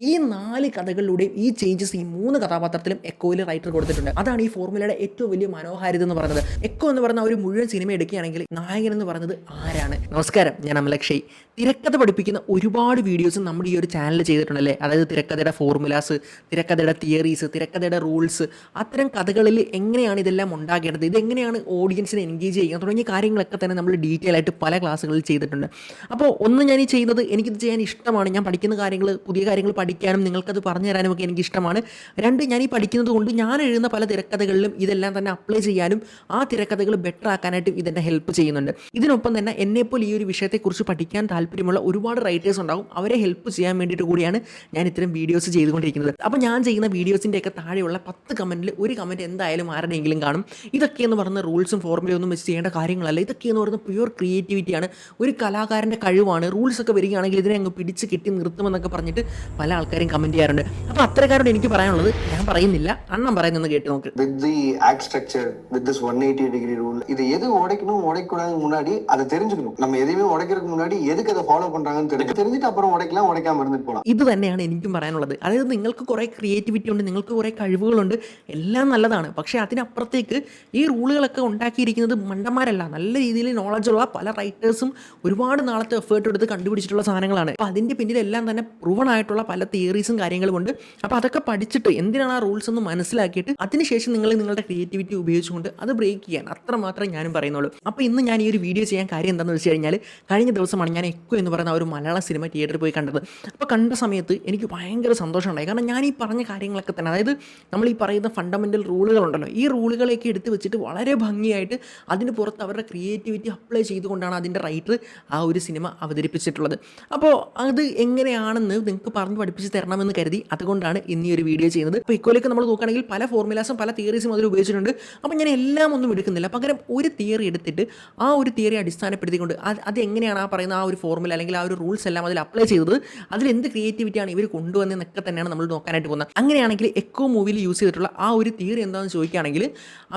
ഈ 4 കഥകളിലൂടെയും ഈ ചേഞ്ചസ് ഈ 3 കഥാപാത്രത്തിലും എക്കോയിൽ റൈറ്റർ കൊടുത്തിട്ടുണ്ട്. അതാണ് ഈ ഫോർമുലയുടെ ഏറ്റവും വലിയ മനോഹാരിത എന്ന് പറയുന്നത്. എക്കോ എന്ന് പറയുന്ന ഒരു മുഴുവൻ സിനിമ എടുക്കുകയാണെങ്കിൽ നായകൻ എന്ന് പറയുന്നത് ആരാണ്? നമസ്കാരം, ഞാൻ അമലക്ഷയ്. തിരക്കഥ പഠിപ്പിക്കുന്ന ഒരുപാട് വീഡിയോസ് നമ്മുടെ ഈ ഒരു ചാനൽ ചെയ്തിട്ടുണ്ടല്ലേ. അതായത് തിരക്കഥയുടെ ഫോർമുലാസ്, തിരക്കഥയുടെ തിയറീസ്, തിരക്കഥയുടെ റൂൾസ്, അത്തരം കഥകളിൽ എങ്ങനെയാണ് ഇതെല്ലാം ഉണ്ടാക്കേണ്ടത്, ഇതെങ്ങനെയാണ് ഓഡിയൻസിനെ എൻഗേജ് ചെയ്യുക തുടങ്ങിയ കാര്യങ്ങളൊക്കെ തന്നെ നമ്മൾ ഡീറ്റെയിൽ ആയിട്ട് പല ക്ലാസ്സുകളിൽ ചെയ്തിട്ടുണ്ട്. അപ്പോൾ ഒന്ന് ഞാൻ ഈ ചെയ്യുന്നത് എനിക്കിത് ചെയ്യാൻ ഇഷ്ടമാണ്. ഞാൻ പഠിക്കുന്ന കാര്യങ്ങൾ, പുതിയ കാര്യങ്ങൾ പഠിക്കാനും നിങ്ങൾക്കത് പറഞ്ഞു തരാനും ഒക്കെ എനിക്ക് ഇഷ്ടമാണ്. 2, ഞാൻ ഈ പഠിക്കുന്നത് കൊണ്ട് ഞാൻ എഴുതുന്ന പല തിരക്കഥകളിലും ഇതെല്ലാം തന്നെ അപ്ലൈ ചെയ്യാനും ആ തിരക്കഥകൾ ബെറ്റർ ആക്കാനായിട്ടും ഇതെന്നെ ഹെൽപ്പ് ചെയ്യുന്നുണ്ട്. ഇതിനൊപ്പം തന്നെ എന്നെപ്പോലെ ഈ ഒരു വിഷയത്തെക്കുറിച്ച് പഠിക്കാൻ താല്പര്യമുള്ള ഒരുപാട് റൈറ്റേഴ്സ് ഉണ്ടാകും. അവരെ ഹെൽപ്പ് ചെയ്യാൻ വേണ്ടിയിട്ട് കൂടിയാണ് ഞാൻ ഇത്തരം വീഡിയോസ് ചെയ്തുകൊണ്ടിരിക്കുന്നത്. അപ്പോൾ ഞാൻ ചെയ്യുന്ന വീഡിയോസിൻ്റെയൊക്കെ താഴെയുള്ള 10 കമൻറ്റിൽ ഒരു കമൻറ്റ് എന്തായാലും ആരുടെയെങ്കിലും കാണും. ഇതൊക്കെയെന്ന് പറയുന്ന റൂൾസും ഫോർമുലയൊന്നും വെച്ച് ചെയ്യേണ്ട കാര്യങ്ങളല്ല. ഇതൊക്കെയെന്ന് പറയുന്ന പ്യുവർ ക്രിയേറ്റിവിറ്റിയാണ്, ഒരു കലാകാരൻ്റെ കഴിവാണ്. റൂൾസൊക്കെ വരികയാണെങ്കിൽ ഇതിനെ അങ്ങ് പിടിച്ച് കെട്ടി നിർത്തുമെന്നൊക്കെ പറഞ്ഞിട്ട് പല ആൾക്കാരും കമൻറ്റ് ചെയ്യാറുണ്ട്. അപ്പോൾ അത്തരക്കാരോട് എനിക്ക് പറയാനുള്ളത്, ഞാൻ പറയുന്നില്ല, അണ്ണൻ പറയുന്നത് കേട്ട് നോക്ക്. With the act structure, with this 180-degree rule, இது எது உடைக்கணும் உடைக்கூடாது முன்னாடி அதை தெரிஞ்சுக்கணும். நம்ம எதையுமே உடைக்கிறதுக்கு முன்னாடி எதுக்கு அதை ஃபாலோ பண்றாங்கன்னு தெரிஞ்சுட்டு அப்புறம் உடைக்கலாம், உடைக்காம இருந்துட்டு போகலாம். ഇത് തന്നെയാണ് എനിക്കും പറയാനുള്ളത്. അതായത് നിങ്ങൾക്ക് കുറേ ക്രിയേറ്റിവിറ്റി ഉണ്ട്, നിങ്ങൾക്ക് കുറേ കഴിവുകളുണ്ട്, എല്ലാം നല്ലതാണ്. പക്ഷേ അതിനപ്പുറത്തേക്ക് ഈ റൂളുകളൊക്കെ ഉണ്ടാക്കിയിരിക്കുന്നത് മണ്ടന്മാരല്ല, നല്ല രീതിയിൽ നോളജുള്ള പല റൈറ്റേഴ്സും ഒരുപാട് നാളത്തെ എഫേർട്ട് എടുത്ത് കണ്ടുപിടിച്ചിട്ടുള്ള സാധനങ്ങളാണ്. അപ്പോൾ അതിൻ്റെ പിന്നിലെല്ലാം തന്നെ പ്രൂവൺ ആയിട്ടുള്ള പല തിയറീസും കാര്യങ്ങളുമുണ്ട്. അപ്പോൾ അതൊക്കെ പഠിച്ചിട്ട് എന്തിനാണ് ആ റൂൾസ് ഒന്ന് മനസ്സിലാക്കിയിട്ട് അതിനുശേഷം നിങ്ങൾ നിങ്ങളുടെ ക്രിയേറ്റിവിറ്റി ഉപയോഗിച്ചുകൊണ്ട് അത് ബ്രേക്ക് ചെയ്യാൻ, അത്ര മാത്രമേ ഞാനും പറയുന്നുള്ളൂ. അപ്പോൾ ഇന്ന് ഞാൻ ഈ ഒരു വീഡിയോ ചെയ്യാൻ കാര്യം എന്താണെന്ന് വെച്ച് കഴിഞ്ഞാൽ, കഴിഞ്ഞ ദിവസമാണ് ഞാൻ എക്കോ എന്ന് പറയുന്ന ഒരു മലയാള സിനിമ തിയേറ്ററിൽ പോയി കണ്ടത്. അപ്പോൾ കണ്ട സമയത്ത് എനിക്ക് ഭയങ്കര സന്തോഷമുണ്ടായി. കാരണം ഞാൻ ഈ പറഞ്ഞ കാര്യങ്ങളൊക്കെ തന്നെ, അതായത് നമ്മൾ ഈ പറയുന്ന ഫണ്ടമെൻ്റൽ റൂളുകളുണ്ടല്ലോ, ഈ റൂളുകളൊക്കെ എടുത്ത് വെച്ചിട്ട് വളരെ ഭംഗിയായിട്ട് അതിന് പുറത്ത് അവരുടെ ക്രിയേറ്റിവിറ്റി അപ്ലൈ ചെയ്തുകൊണ്ടാണ് അതിൻ്റെ റൈറ്റർ ആ ഒരു സിനിമ അവതരിപ്പിച്ചിട്ടുള്ളത്. അപ്പോൾ അത് എങ്ങനെയാണെന്ന് നിങ്ങൾക്ക് പറഞ്ഞ് പഠിപ്പിച്ച് തരണമെന്ന് കരുതി അതുകൊണ്ടാണ് ഇന്ന് ഈ ഒരു വീഡിയോ ചെയ്യുന്നത്. അപ്പോൾ എക്കോയിലേക്ക് നമ്മൾ നോക്കുകയാണെങ്കിൽ പല ഫോർമുലാസും പല തിയറീസും അതിൽ ഉപയോഗിച്ചിട്ടുണ്ട്. അപ്പോൾ ഞാൻ എല്ലാം ഒന്നും എടുക്കുന്നില്ല, പകരം ഒരു തിയറി എടുത്തിട്ട് ആ ഒരു തിയറി അടിസ്ഥാനപ്പെടുത്തിക്കൊണ്ട് അതെങ്ങനെയാണ് ആ പറയുന്ന ആ ഒരു ഫോർമുല അല്ലെങ്കിൽ ആ ഒരു റൂൾസ് എല്ലാം അതിൽ അപ്ലൈ ചെയ്തത്, അതിലെന്ത് ക്രിയേറ്റിവിറ്റിയാണ് ഇവർ കൊണ്ടുവന്നതെന്നൊക്കെ തന്നെയാണ് നമ്മൾ നോക്കാനായിട്ട് പോകുന്നത്. അങ്ങനെയാണെങ്കിൽ എക്കോ മൂവിയിൽ യൂസ് ചെയ്തിട്ടുള്ള ആ ഒരു തിയറി എന്താണെന്ന് ചോദിക്കുകയാണെങ്കിൽ,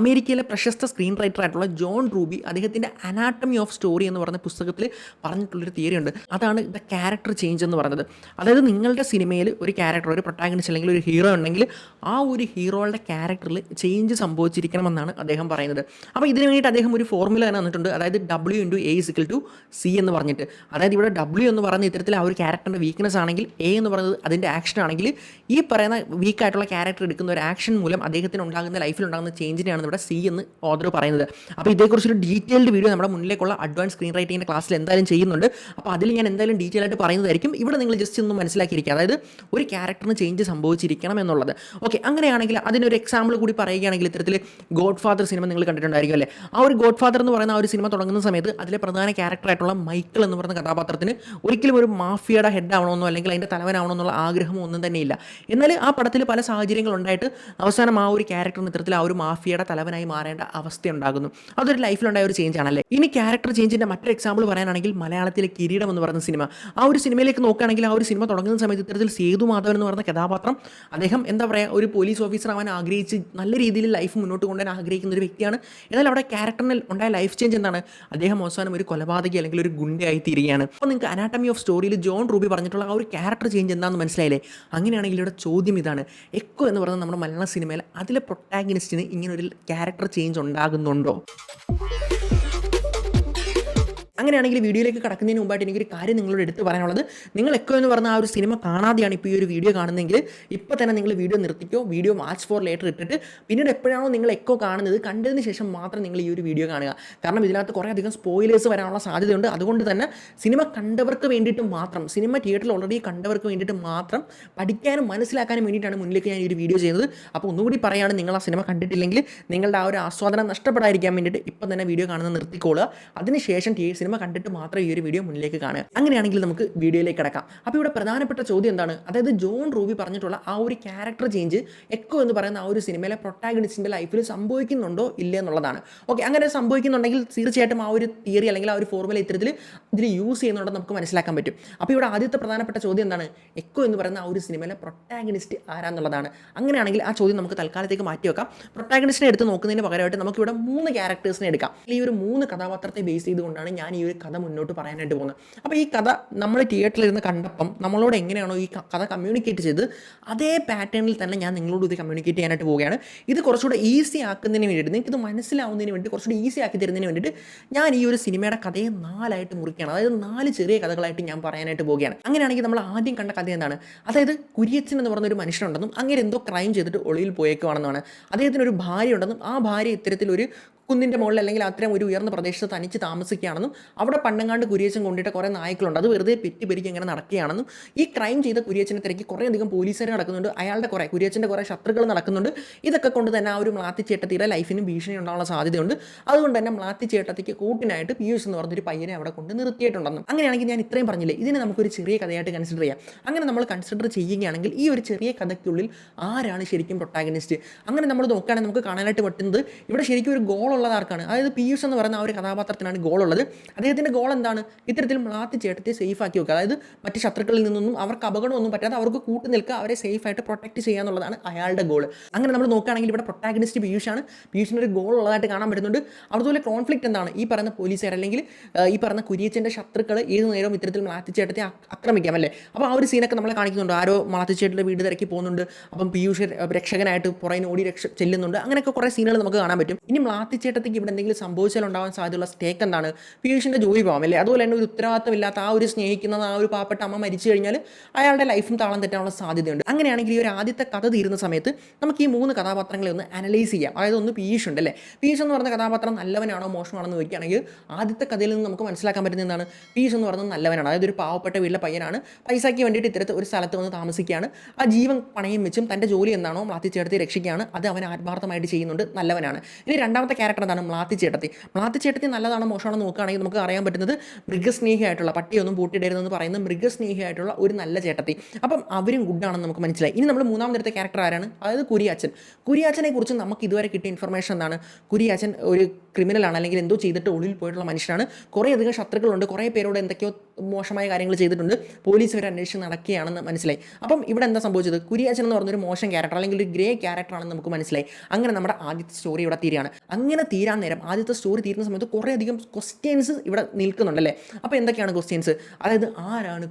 അമേരിക്കയിലെ പ്രശസ്ത സ്ക്രീൻ റൈറ്റർ ആയിട്ടുള്ള ജോൺ റൂബി അദ്ദേഹത്തിൻ്റെ അനാട്ടമി ഓഫ് സ്റ്റോറി എന്ന് പറയുന്ന പുസ്തകത്തിൽ പറഞ്ഞിട്ടുള്ളൊരു തിയറി ഉണ്ട്. അതാണ് ദ ക്യാരക്ടർ ചേഞ്ച് എന്ന് പറയുന്നത്. അതായത് നിങ്ങളുടെ സിനിമയിൽ ഒരു ക്യാരക്ടർ, ഒരു പ്രൊട്ടാഗണിസ്റ്റ് അല്ലെങ്കിൽ ഒരു ഹീറോ ഉണ്ടെങ്കിൽ ആ ഒരു ഹീറോയുടെ ക്യാരക്ടറിൽ ചേഞ്ച് സംഭവിച്ചിരിക്കണമെന്നാണ് അദ്ദേഹം പറയുന്നത്. അപ്പോൾ ഇതിന് വേണ്ടിയിട്ട് അദ്ദേഹം ഒരു ഫോർമുല തന്നെ തന്നിട്ടുണ്ട്. അതായത് W/A=C എന്ന് പറഞ്ഞിട്ട്, അതായത് ഇവിടെ W എന്ന് പറയുന്ന ഇത്തരത്തിൽ ആ ഒരു ക്യാരക്ടറിൻ്റെ വീക്ക്നെസ് ആണെങ്കിൽ, A എന്ന് പറയുന്നത് അതിൻ്റെ ആക്ഷൻ ആണെങ്കിൽ, ഈ പറയുന്ന വീക്കായിട്ടുള്ള ക്യാരക്ടർ എടുക്കുന്ന ഒരു ആക്ഷൻ മൂലം അദ്ദേഹത്തിന് ഉണ്ടാകുന്ന ലൈഫിൽ ഉണ്ടാകുന്ന ചേഞ്ചിനെയാണ് ഇവിടെ C എന്ന് ഓദർ പറയുന്നത്. അപ്പോൾ ഇതേക്കുറിച്ചൊരു ഡീറ്റെയിൽഡ് വീഡിയോ നമ്മുടെ മുന്നിലേക്കുള്ള അഡ്വാൻസ് സ്ക്രീൻ റൈറ്റിങ്ങിൻ്റെ ക്ലാസ്സിൽ എന്തായാലും ചെയ്യുന്നുണ്ട്. അപ്പോൾ അതിൽ ഞാൻ എന്തായാലും ഡീറ്റെയിൽ ആയിട്ട് പറയുന്നതായിരിക്കും. ഇവിടെ നിങ്ങൾ ജസ്റ്റ് ഒന്ന് മനസ്സിലാക്കിയിരിക്കുക, അതായത് ഒരു ക്യാരക്ടറിന് ചേഞ്ച് സംഭവിച്ചിരിക്കണം എന്നുള്ളത്. ഓക്കെ, അങ്ങനെയാണെങ്കിൽ അതിനൊരു എക്സാമ്പിൾ കൂടി പറയുകയാണെങ്കിൽ, ഇത്തരത്തിൽ ഗോഡ് ഫാദർ സിനിമ നിങ്ങൾ കണ്ടിട്ടുണ്ടായിരിക്കും അല്ലേ. ആ ഒരു ഗോഡ് ഫാദർ എന്ന് പറയുന്ന ആ ഒരു സിനിമ തുടങ്ങുന്ന സമയത്ത് അതിലെ പ്രധാന ക്യാരക്ടറായിട്ടുള്ള മൈക്കിൾ എന്ന് പറയുന്ന കഥാപാത്രത്തിന് ഒരിക്കലും ഒരു മാഫിയയുടെ ഹെഡ് ആവണമെന്നോ അല്ലെങ്കിൽ അതിൻ്റെ തലവനാവണമെന്നുള്ള ആഗ്രഹമോ ഒന്നും തന്നെയില്ല. എന്നാൽ ആ പടത്തിൽ പല സാഹചര്യങ്ങളുണ്ടായിട്ട് അവസാനം ആ ഒരു ക്യാരക്ടറിന് ഇത്തരത്തിൽ ആ ഒരു മാഫിയയുടെ തലവനായി മാറേണ്ട അവസ്ഥ ഉണ്ടാകുന്നു. അതൊരു ലൈഫിലുണ്ടായ ഒരു ചേഞ്ച് ആണല്ലേ. ഇനി ക്യാരക്ടർ ചേഞ്ചിൻ്റെ മറ്റൊരു എക്സാമ്പിൾ പറയാനാണെങ്കിൽ, മലയാളത്തിലെ കിരീടം എന്ന് പറയുന്ന സിനിമ, ആ ഒരു സിനിമയിലേക്ക് നോക്കുകയാണെങ്കിൽ, ആ ഒരു സിനിമ തുടങ്ങുന്ന സമയത്ത് ഇത്തരത്തിൽ സേതു മാധവൻ എന്ന് പറയുന്ന കഥാപാത്രം, അദ്ദേഹം എന്താ പറയുക, ഒരു പോലീസ് ഓഫീസർ ആവാൻ ആഗ്രഹിച്ച് നല്ല രീതിയിൽ ലൈഫ് മുന്നോട്ട് കൊണ്ടുവരാൻ ആഗ്രഹിക്കുന്ന ഒരു വ്യക്തിയാണ്. എന്നാൽ അവിടെ ക്യാരക്ടറിന് ഉണ്ടായ ലൈഫ് ചേഞ്ച് എന്താണ്? അദ്ദേഹം അവസാനം ഒരു കൊലപാതകി അല്ലെങ്കിൽ ഒരു ഗുണ്ടയായി തീരുകയാണ്. അപ്പോൾ നിങ്ങൾക്ക് അനാട്ടമി ഓഫ് സ്റ്റോറിയിൽ ജോൺ റൂബി പറഞ്ഞിട്ടുള്ള ആ ഒരു ക്യാരക്ടർ ചേഞ്ച് എന്താണെന്ന് മനസ്സിലായില്ലേ? അങ്ങനെയാണെങ്കിൽ ഇവിടെ ചോദ്യം ഇതാണ്, എക്കോ എന്ന് പറയുന്നത് നമ്മുടെ മലയാള സിനിമയിൽ അതിലെ പ്രൊട്ടാഗണിസ്റ്റിന് ഇങ്ങനെ ഒരു ക്യാരക്ടർ ചേഞ്ച് ഉണ്ടാകുന്നുണ്ടോ? അങ്ങനെയാണെങ്കിൽ വീഡിയോയിലേക്ക് കടക്കുന്നതിന് മുമ്പായിട്ട് എനിക്കൊരു കാര്യം നിങ്ങളോട് എടുത്ത് പറയാനുള്ളത്, നിങ്ങൾ എക്കോ എന്ന് പറഞ്ഞ ആ ഒരു സിനിമ കാണാതെയാണ് ഇപ്പോൾ ഈ ഒരു വീഡിയോ കാണുന്നതെങ്കിൽ ഇപ്പോൾ തന്നെ നിങ്ങൾ വീഡിയോ നിർത്തിക്കോ, വീഡിയോ വാച്ച് ഫോർ ലേറ്റർ ഇട്ടിട്ട് പിന്നീട് എപ്പോഴാണോ നിങ്ങൾ എക്കോ കാണുന്നത് കണ്ടതിന് ശേഷം മാത്രം നിങ്ങൾ ഈ ഒരു വീഡിയോ കാണുക. കാരണം ഇതിനകത്ത് കുറേ അധികം സ്പോയിലേഴ്സ് വരാനുള്ള സാധ്യതയുണ്ട്. അതുകൊണ്ട് തന്നെ സിനിമ കണ്ടവർക്ക് വേണ്ടിയിട്ട് മാത്രം, സിനിമ തിയേറ്ററിൽ ഓൾറെഡി കണ്ടവർക്ക് വേണ്ടിയിട്ട് മാത്രം പഠിക്കാനും മനസ്സിലാക്കാനും വേണ്ടിയിട്ടാണ് മുന്നിലേക്ക് ഞാൻ ഈ ഒരു വീഡിയോ ചെയ്യുന്നത്. അപ്പോൾ ഒന്നുകൂടി പറയുകയാണ്, നിങ്ങൾ ആ സിനിമ കണ്ടിട്ടില്ലെങ്കിൽ നിങ്ങളുടെ ആ ഒരു ആസ്വാദനം നഷ്ടപ്പെടാതിരിക്കാൻ വേണ്ടിയിട്ട് ഇപ്പം തന്നെ വീഡിയോ കാണുന്നത് നിർത്തിക്കോളുക. അതിനുശേഷം സിനിമ കണ്ടിട്ട് മാത്രം ഈ ഒരു വീഡിയോ മുന്നിലേക്ക് കാണുക. അങ്ങനെയാണെങ്കിൽ നമുക്ക് വീഡിയോയിലേക്ക് കിടക്കാം. അപ്പോൾ ഇവിടെ പ്രധാനപ്പെട്ട ചോദ്യം എന്താണ്? അതായത് ജോൺ റൂബി പറഞ്ഞിട്ടുള്ള ആ ഒരു ക്യാരക്ടർ ചേഞ്ച് എക്കോ എന്ന് പറയുന്ന ആ ഒരു സിനിമയിലെ പ്രൊട്ടാഗണിസ്റ്റിൻ്റെ ലൈഫിൽ സംഭവിക്കുന്നുണ്ടോ ഇല്ല എന്നുള്ളതാണ്. ഓക്കെ, അങ്ങനെ സംഭവിക്കുന്നുണ്ടെങ്കിൽ തീർച്ചയായിട്ടും ആ ഒരു തിയറി അല്ലെങ്കിൽ ആ ഒരു ഫോർമുല ഇത്തരത്തിൽ ഇതിൽ യൂസ് ചെയ്യുന്നുണ്ടെന്ന് നമുക്ക് മനസ്സിലാക്കാൻ പറ്റും. അപ്പോൾ ഇവിടെ ആദ്യത്തെ പ്രധാനപ്പെട്ട ചോദ്യം എന്താണ്? എക്കോ എന്ന് പറയുന്ന ആ ഒരു സിനിമയിലെ പ്രൊട്ടാഗണിസ്റ്റ് ആരാന്നുള്ളതാണ്. അങ്ങനെയാണെങ്കിൽ ആ ചോദ്യം നമുക്ക് തൽക്കാലത്തേക്ക് മാറ്റി വെക്കാം. പ്രൊട്ടാഗണിസ്റ്റിനെ എടുത്ത് നോക്കുന്നതിന് പകരമായിട്ട് നമുക്കിവിടെ 3 ക്യാരക്ടേഴ്സിനെ എടുക്കാം. ഈ ഒരു 3 കഥാപാത്രത്തെ ബേസ് ചെയ്തുകൊണ്ടാണ് ഞാൻ ഞാൻ ഈ ഒരു കഥ മുന്നോട്ട് പറയാനായിട്ട് പോകുന്നത്. അപ്പോൾ ഈ കഥ നമ്മൾ തിയേറ്ററിൽ ഇരുന്ന് കണ്ടപ്പം നമ്മളോട് എങ്ങനെയാണോ ഈ കഥ കമ്മ്യൂണിക്കേറ്റ് ചെയ്ത് അതേ പാറ്റേണിൽ തന്നെ ഞാൻ നിങ്ങളോട് ഇത് കമ്മ്യൂണിക്കേറ്റ് ചെയ്യാനായിട്ട് പോവുകയാണ്. ഇത് കുറച്ചുകൂടെ ഈസി ആക്കുന്നതിന് വേണ്ടിയിട്ട്, നിങ്ങൾക്ക് ഇത് മനസ്സിലാവുന്നതിന് വേണ്ടി, കുറച്ചുകൂടി ഈസി ആക്കി തരുന്നതിന് വേണ്ടിയിട്ട് ഞാൻ ഈ ഒരു സിനിമയുടെ കഥയെ 4 ആയിട്ട് മുറിക്കുകയാണ്. അതായത് 4 ചെറിയ കഥകളായിട്ട് ഞാൻ പറയാനായിട്ട് പോവുകയാണ്. അങ്ങനെയാണെങ്കിൽ നമ്മൾ ആദ്യം കണ്ട കഥ എന്താണ്? അതായത് കുര്യച്ചൻ എന്ന് പറഞ്ഞ ഒരു മനുഷ്യനുണ്ടെന്നും അങ്ങനെ എന്തോ ക്രൈം ചെയ്തിട്ട് ഒളിയിൽ പോയേക്കുവാണെന്നാണ്. അദ്ദേഹത്തിന് ഒരു ഭാര്യ ഉണ്ടെന്നും ആ ഭാര്യ ഇത്തരത്തിലൊരു കുന്നിൻ്റെ മുകളിൽ അല്ലെങ്കിൽ അത്തരം ഒരു ഉയർന്ന പ്രദേശത്ത് തനിച്ച് താമസിക്കുകയാണെന്നും അവിടെ പണ്ടങ്ങാണ്ട് കുര്യച്ചൻ കൊണ്ടിട്ട് കുറേ നായ്ക്കളുണ്ട്, അത് വെറുതെ പെറ്റി ഇങ്ങനെ നടക്കുകയാണെന്നും ഈ ക്രൈം ചെയ്ത കുര്യച്ചനെ തിരക്കി കുറേയധികം പോലീസുകാർ നടക്കുന്നുണ്ട്, അയാളുടെ കുര്യച്ചൻ്റെ കുറേ ശത്രുക്കൾ നടക്കുന്നുണ്ട്. ഇതൊക്കെ കൊണ്ട് തന്നെ ആ ഒരു മ്ലാത്തിച്ചേട്ടത്തിയുടെ ലൈഫിന് ഭീഷണി ഉണ്ടാകാനുള്ള സാധ്യതയുണ്ട്. അതുകൊണ്ട് തന്നെ മ്ലാത്തിച്ചേട്ടത്തിക്ക് കൂട്ടിനായിട്ട് പീയൂഷ് എന്ന് പറഞ്ഞൊരു പയ്യനെ അവിടെ കൊണ്ട് നിർത്തിയിട്ടുണ്ടെന്നും. അങ്ങനെയാണെങ്കിൽ ഞാൻ ഇത്രയും പറഞ്ഞില്ലേ, ഇതിനെ നമുക്കൊരു ചെറിയ കഥയായിട്ട് കൺസിഡർ ചെയ്യാം. അങ്ങനെ നമ്മൾ കൺസിഡർ ചെയ്യുകയാണെങ്കിൽ ഈ ഒരു ചെറിയ കഥയ്ക്കുള്ളിൽ ആരാണ് ശരിക്കും പ്രൊട്ടാഗനിസ്റ്റ്? അങ്ങനെ നമ്മൾ നോക്കുകയാണെങ്കിൽ നമുക്ക് കാണാനായിട്ട് പറ്റുന്നത് ഇവിടെ ശരിക്കും ഒരു ഗോൾ ഉള്ളത് ആർക്കാണ്? അതായത് പീയൂഷ് എന്ന് പറയുന്ന ആ ഒരു കഥാപാത്രത്തിനാണ് ഗോൾ ഉള്ളത്. അദ്ദേഹത്തിൻ്റെ ഗോൾ എന്താണ്? ഇത്തരത്തിൽ മ്ലാത്തിച്ചേട്ടത്തെ സേഫ് ആക്കി വെക്കുക. അതായത് മറ്റ് ശത്രുക്കളിൽ നിന്നൊന്നും അവർക്ക് അപകടമൊന്നും പറ്റാതെ അവർക്ക് കൂട്ടി നിൽക്കുക, അവരെ സേഫായിട്ട് പ്രൊട്ടക്ട് ചെയ്യുക എന്നുള്ളതാണ് അയാളുടെ ഗോൾ. അങ്ങനെ നമ്മൾ നോക്കുകയാണെങ്കിൽ ഇവിടെ പ്രൊട്ടാഗനിസ്റ്റ് പീയൂഷാണ്. പീയൂഷിന് ഒരു ഗോൾ ഉള്ളതായിട്ട് കാണാൻ പറ്റുന്നുണ്ട്. അതുപോലെ കോൺഫ്ലിക്റ്റ് എന്താണ്? ഈ പറയുന്ന പോലീസുകാർ അല്ലെങ്കിൽ ഈ പറയുന്ന കുര്യച്ചൻ്റെ ശത്രുക്കൾ ഏത് നേരവും ഇത്തരത്തിൽ മ്ലാത്തിച്ചേട്ടത്തെ ആക്രമിക്കാം അല്ലേ? അപ്പോൾ ആ ഒരു സീനൊക്കെ നമ്മളെ കാണിക്കുന്നുണ്ട്. ആരോ മ്ലാത്തിച്ചേട്ടൻ്റെ വീട് തിരക്കി പോകുന്നുണ്ട്, അപ്പം പീയൂഷ് രക്ഷകനായിട്ട് പുറകിന് ഓടി ചെല്ലുന്നുണ്ട്. അങ്ങനെയൊക്കെ കുറേ സീനുകൾ നമുക്ക് കാണാൻ പറ്റും. ഇനി മ്ലാത്തിച്ചേട്ടത്തേക്ക് ഇവിടെ എന്തെങ്കിലും സംഭവിച്ചാൽ ഉണ്ടാവാൻ സാധ്യതയുള്ള സ്റ്റേക്ക് എന്താണ്? പീയൂഷിൻ്റെ ജോലി പോകാം അല്ലേ? അതുപോലെ തന്നെ ഒരു ഉത്തരവാദിത്തമില്ലാത്ത ആ ഒരു സ്നേഹിക്കുന്ന ആ ഒരു പാവപ്പെട്ട അമ്മ മരിച്ചു കഴിഞ്ഞാൽ അയാളുടെ ലൈഫും താളം തെറ്റാനുള്ള സാധ്യതയുണ്ട്. അങ്ങനെയാണെങ്കിൽ ഈ ഒരു ആദ്യത്തെ കഥ തീരുന്ന സമയത്ത് നമുക്ക് ഈ 3 കഥാപാത്രങ്ങളെ ഒന്ന് അനലൈസ് ചെയ്യാം. അതായത് ഒന്ന് പീയൂഷ് ഉണ്ട് അല്ലേ? പീയൂഷ് എന്ന് പറയുന്ന കഥാപാത്രം നല്ലവനാണോ മോശമാണെന്ന് ചോദിക്കുകയാണെങ്കിൽ ആദ്യത്തെ കഥയിൽ നിന്ന് നമുക്ക് മനസ്സിലാക്കാൻ പറ്റുന്ന എന്താണ്? പീയൂഷ് എന്ന് പറയുന്നത് നല്ലവനാണ്. അതായത് ഒരു പാവപ്പെട്ട വീട്ടിലെ പയ്യനാണ്, പൈസയ്ക്ക് വേണ്ടിയിട്ട് ഇത്തരത്തിൽ ഒരു സ്ഥലത്ത് വന്ന് താമസിക്കുകയാണ്. ആ ജീവൻ പണയം വെച്ചും തൻ്റെ ജോലി എന്താണോ മ്ലാത്തിച്ചേട്ടത്തെ രക്ഷിക്കുകയാണ്, അത് അവൻ ആത്മാർത്ഥമായിട്ട് ചെയ്യുന്നുണ്ട്, നല്ലവനാണ്. ഇനി രണ്ടാമത്തെ ക്യാരക്ടർ എന്താണ്? മ്ലാത്തിച്ചേട്ടത്തി നല്ലതാണോ മോശമാണെന്ന് നോക്കുകയാണെങ്കിൽ നമുക്ക് അറിയാൻ പറ്റുന്നത് മൃഗസ്നേഹിയായിട്ടുള്ള, പട്ടിയൊന്നും പൂട്ടിയിടരുതെന്ന് പറയുന്ന മൃഗസ്നേഹിയായിട്ടുള്ള ഒരു നല്ല ചേട്ടത്തി. അപ്പം അവരും ഗുഡാണെന്ന് നമുക്ക് മനസ്സിലായി. ഇനി നമ്മൾ മൂന്നാമത്തെ ക്യാരക്ടർ ആരാണ്? അതായത് കുരിയാച്ചനെ കുറിച്ച് നമുക്ക് ഇതുവരെ കിട്ടിയ ഇൻഫർമേഷൻ എന്താണ്? കുരിയാച്ചൻ ഒരു ക്രിമിനലാണ്, അല്ലെങ്കിൽ എന്തോ ചെയ്തിട്ട് ഉള്ളിൽ പോയിട്ടുള്ള മനുഷ്യനാണ്. കുറേയധികം ശത്രുക്കളുണ്ട്, കുറേ പേരോട് എന്തൊക്കെയോ മോശമായ കാര്യങ്ങൾ ചെയ്തിട്ടുണ്ട്, പോലീസ് വരെ അന്വേഷിച്ച് നടക്കുകയാണെന്ന് മനസ്സിലായി. അപ്പം ഇവിടെ എന്താ സംഭവിച്ചത്? കുരിയാച്ചൻ എന്ന് പറഞ്ഞൊരു മോശം ക്യാരക്ടർ അല്ലെങ്കിൽ ഒരു ഗ്രേ ക്യാരക്ടറാണെന്ന് നമുക്ക് മനസ്സിലായി. അങ്ങനെ നമ്മുടെ ആദ്യത്തെ സ്റ്റോറി ഇവിടെ തീരുകയാണ്. അങ്ങനെ തീരാൻ നേരം ആദ്യത്തെ സ്റ്റോറി തീരുന്ന സമയത്ത് കുറേയധികം ക്വസ്റ്റ്യൻസ് ഇവിടെ നിൽക്കുന്നുണ്ടല്ലേ? അപ്പോൾ എന്തൊക്കെയാണ് ക്വസ്റ്റ്യൻസ്? അതായത് ആരാണ്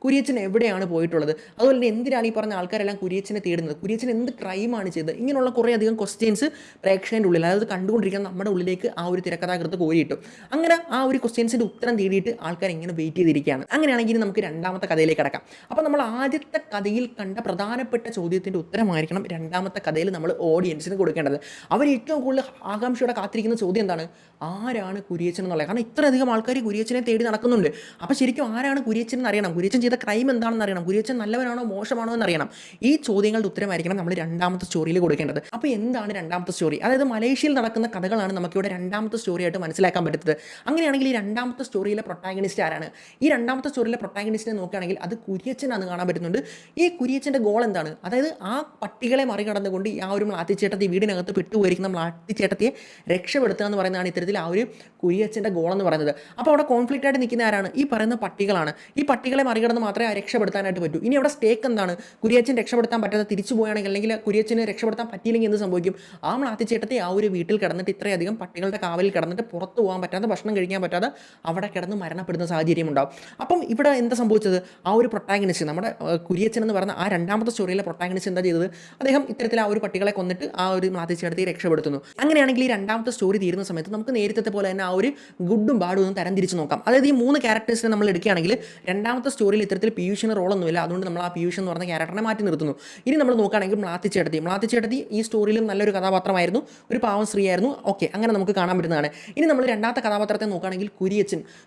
കുര്യച്ചൻ എവിടെയാണ് പോയിട്ടുള്ളത്? അതുപോലെ തന്നെ എന്തിനാണ് ഈ പറഞ്ഞ ആൾക്കാരെല്ലാം കുര്യച്ചനെ തേടുന്നത്? കുര്യച്ചൻ എന്ത് ക്രൈമാണ് ചെയ്തത്? ഇങ്ങനെയുള്ള കുറേയധികം ക്വസ്റ്റ്യൻസ് പ്രേക്ഷകൻ്റെ ഉള്ളിൽ, അതായത് കണ്ടുകൊണ്ടിരിക്കുന്ന നമ്മുടെ ഉള്ളിലേക്ക് ആ ഒരു തിരക്കഥാകൃത്ത് കോരിയിട്ടു. അങ്ങനെ ആ ഒരു ക്വസ്റ്റ്യൻസിൻ്റെ ഉത്തരം തേടിയിട്ട് ആൾക്കാർ ഇങ്ങനെ വെയിറ്റ് ചെയ്തിരിക്കുകയാണ്. അങ്ങനെയാണെങ്കിൽ നമുക്ക് രണ്ടാമത്തെ കഥയിലേക്ക് കടക്കാം. അപ്പോൾ നമ്മൾ ആദ്യത്തെ കഥയിൽ കണ്ട പ്രധാനപ്പെട്ട ചോദ്യത്തിൻ്റെ ഉത്തരമായിരിക്കണം രണ്ടാമത്തെ കഥയിൽ നമ്മൾ ഓഡിയൻസിന് കൊടുക്കേണ്ടത്. അവർ ഏറ്റവും കൂടുതൽ ആകാംക്ഷയോടെ കാത്തിരിക്കുന്ന ചോദ്യം എന്താണ്? ആരാണ് കുര്യച്ചൻ എന്നുള്ളത്. കാരണം ഇത്രയധികം ആൾക്കാർ കുര്യച്ചനെ തേടി നടക്കുന്നുണ്ട്. അപ്പോൾ ശരിക്കും ആരാണ് കുര്യച്ചൻ എന്നറിയണം, കുര്യച്ചൻ ചെയ്ത ക്രൈം എന്താണെന്ന് അറിയണം, കുര്യച്ചൻ നല്ലവനാണോ മോശമാണോ എന്നറിയണം. ഈ ചോദ്യങ്ങളുടെ ഉത്തരമായിരിക്കണം നമ്മൾ രണ്ടാമത്തെ സ്റ്റോറിയിൽ കൊടുക്കേണ്ടത്. അപ്പോൾ എന്താണ് രണ്ടാമത്തെ സ്റ്റോറി? അതായത് മലേഷ്യയിൽ നടക്കുന്ന കഥകളാണ് നമുക്കിവിടെ രണ്ടാമത്തെ സ്റ്റോറിയായിട്ട് മനസ്സിലാക്കാൻ പറ്റുന്നത്. അങ്ങനെയാണെങ്കിൽ ഈ രണ്ടാമത്തെ സ്റ്റോറിയിലെ പ്രൊട്ടാഗനിസ്റ്റ് ആരാണ്? ഈ രണ്ടാമത്തെ സ്റ്റോറിയിലെ പ്രൊട്ടാഗനിസ്റ്റിനെ നോക്കുകയാണെങ്കിൽ അത് കുര്യച്ചനാണെന്ന് കാണാൻ പറ്റുന്നുണ്ട്. ഈ കുര്യച്ചൻ്റെ ഗോൾ എന്താണ്? അതായത് ആ പട്ടികളെ മറികടന്നുകൊണ്ട് ആ ഒരു മ്ലാത്തിച്ചേട്ടത്തെ വീടിനകത്ത് പെട്ടുപോയിരിക്കുന്ന മ്ലാത്തിച്ചേട്ടത്തെ രക്ഷപ്പെടുത്തുക എന്ന് പറയുന്നതാണ് ഇത്തരത്തിൽ ആ ഒരു കുര്യച്ചൻ്റെ ഗോൾ എന്ന് പറയുന്നത്. അപ്പോൾ അവിടെ കോൺഫ്ലിക്റ്റ് ആയിട്ട് നിൽക്കുന്ന ആരാണ്? ഈ പറയുന്ന പട്ടികളാണ്. ഈ പട്ടികളെ മറികടന്ന് മാത്രമേ രക്ഷപ്പെടുത്താനായിട്ട് പറ്റൂ. ഇനി അവിടെ സ്റ്റേക്ക് എന്താണ്? കുര്യച്ചൻ രക്ഷപ്പെടുത്താൻ പറ്റാതെ തിരിച്ചു പോവുകയാണെങ്കിൽ, അല്ലെങ്കിൽ കുര്യച്ചനെ രക്ഷപ്പെടുത്താൻ പറ്റിയില്ലെങ്കിൽ എന്ത് സംഭവിക്കും? ആ മ്ലാത്തിച്ചേട്ടത്തെ ആ ഒരു വീട്ടിൽ കിടന്നിട്ട് ഇത്രയധികം പട്ടികളുടെ കാവലിൽ കിടന്നിട്ട് പുറത്തു പോകാൻ പറ്റാതെ, ഭക്ഷണം കഴിക്കാൻ പറ്റാതെ അവിടെ കിടന്ന് മരണപ്പെടുന്ന സാഹചര്യം ഉണ്ടാവും. അപ്പം ഇവിടെ എന്താ സംഭവിച്ചത്? ആ ഒരു പ്രൊട്ടാഗനിസ്റ്റ്, നമ്മുടെ കുര്യച്ചൻ എന്ന് പറയുന്ന ആ രണ്ടാമത്തെ സ്റ്റോറിയിലെ പ്രൊട്ടാഗനിസ്റ്റ് എന്താ ചെയ്തത്? അദ്ദേഹം ഇത്തരത്തിൽ ആ ഒരു പട്ടികളെ കൊന്നിട്ട് ആ ഒരു മ്ലാത്തിച്ചേട്ടത്തെ രക്ഷപ്പെടുത്തുന്നു. അങ്ങനെയാണെങ്കിൽ ഈ രണ്ടാമത്തെ സ്റ്റോറി തീരുന്ന സമയത്ത് നമുക്ക് നേരത്തെ പോലെ തന്നെ ആ ഒരു ഗുഡും ബാഡും ഒന്നും തരം തിരിച്ച് നോക്കാം. അതായത് ഈ 3 ക്യാരക്ടേഴ്സിനെ നമ്മൾ എടുക്കുകയാണെങ്കിൽ രണ്ടാമത്തെ സ്റ്റോറിയിൽ ഇത്തരത്തിൽ പീയൂഷിന് റോളൊന്നുമില്ല. അതുകൊണ്ട് നമ്മൾ ആ പീയൂഷ് എന്ന് പറഞ്ഞ ക്യാരക്ടറിനെ മാറ്റി നിർത്തുന്നു. ഇനി നമ്മൾ നോക്കുകയാണെങ്കിൽ മ്ലാത്തിച്ചേട്ടത്തി ഈ സ്റ്റോറിയിലും നല്ലൊരു കഥാപാത്രമായിരുന്നു, ഒരു പാവം സ്ത്രീയായിരുന്നു. ഓക്കെ, അങ്ങനെ നമുക്ക് കാണാൻ പറ്റുന്നതാണ്. ഇനി നമ്മൾ രണ്ടാമത്തെ കഥാപാത്രത്തെ നോക്കുകയാണെങ്കിൽ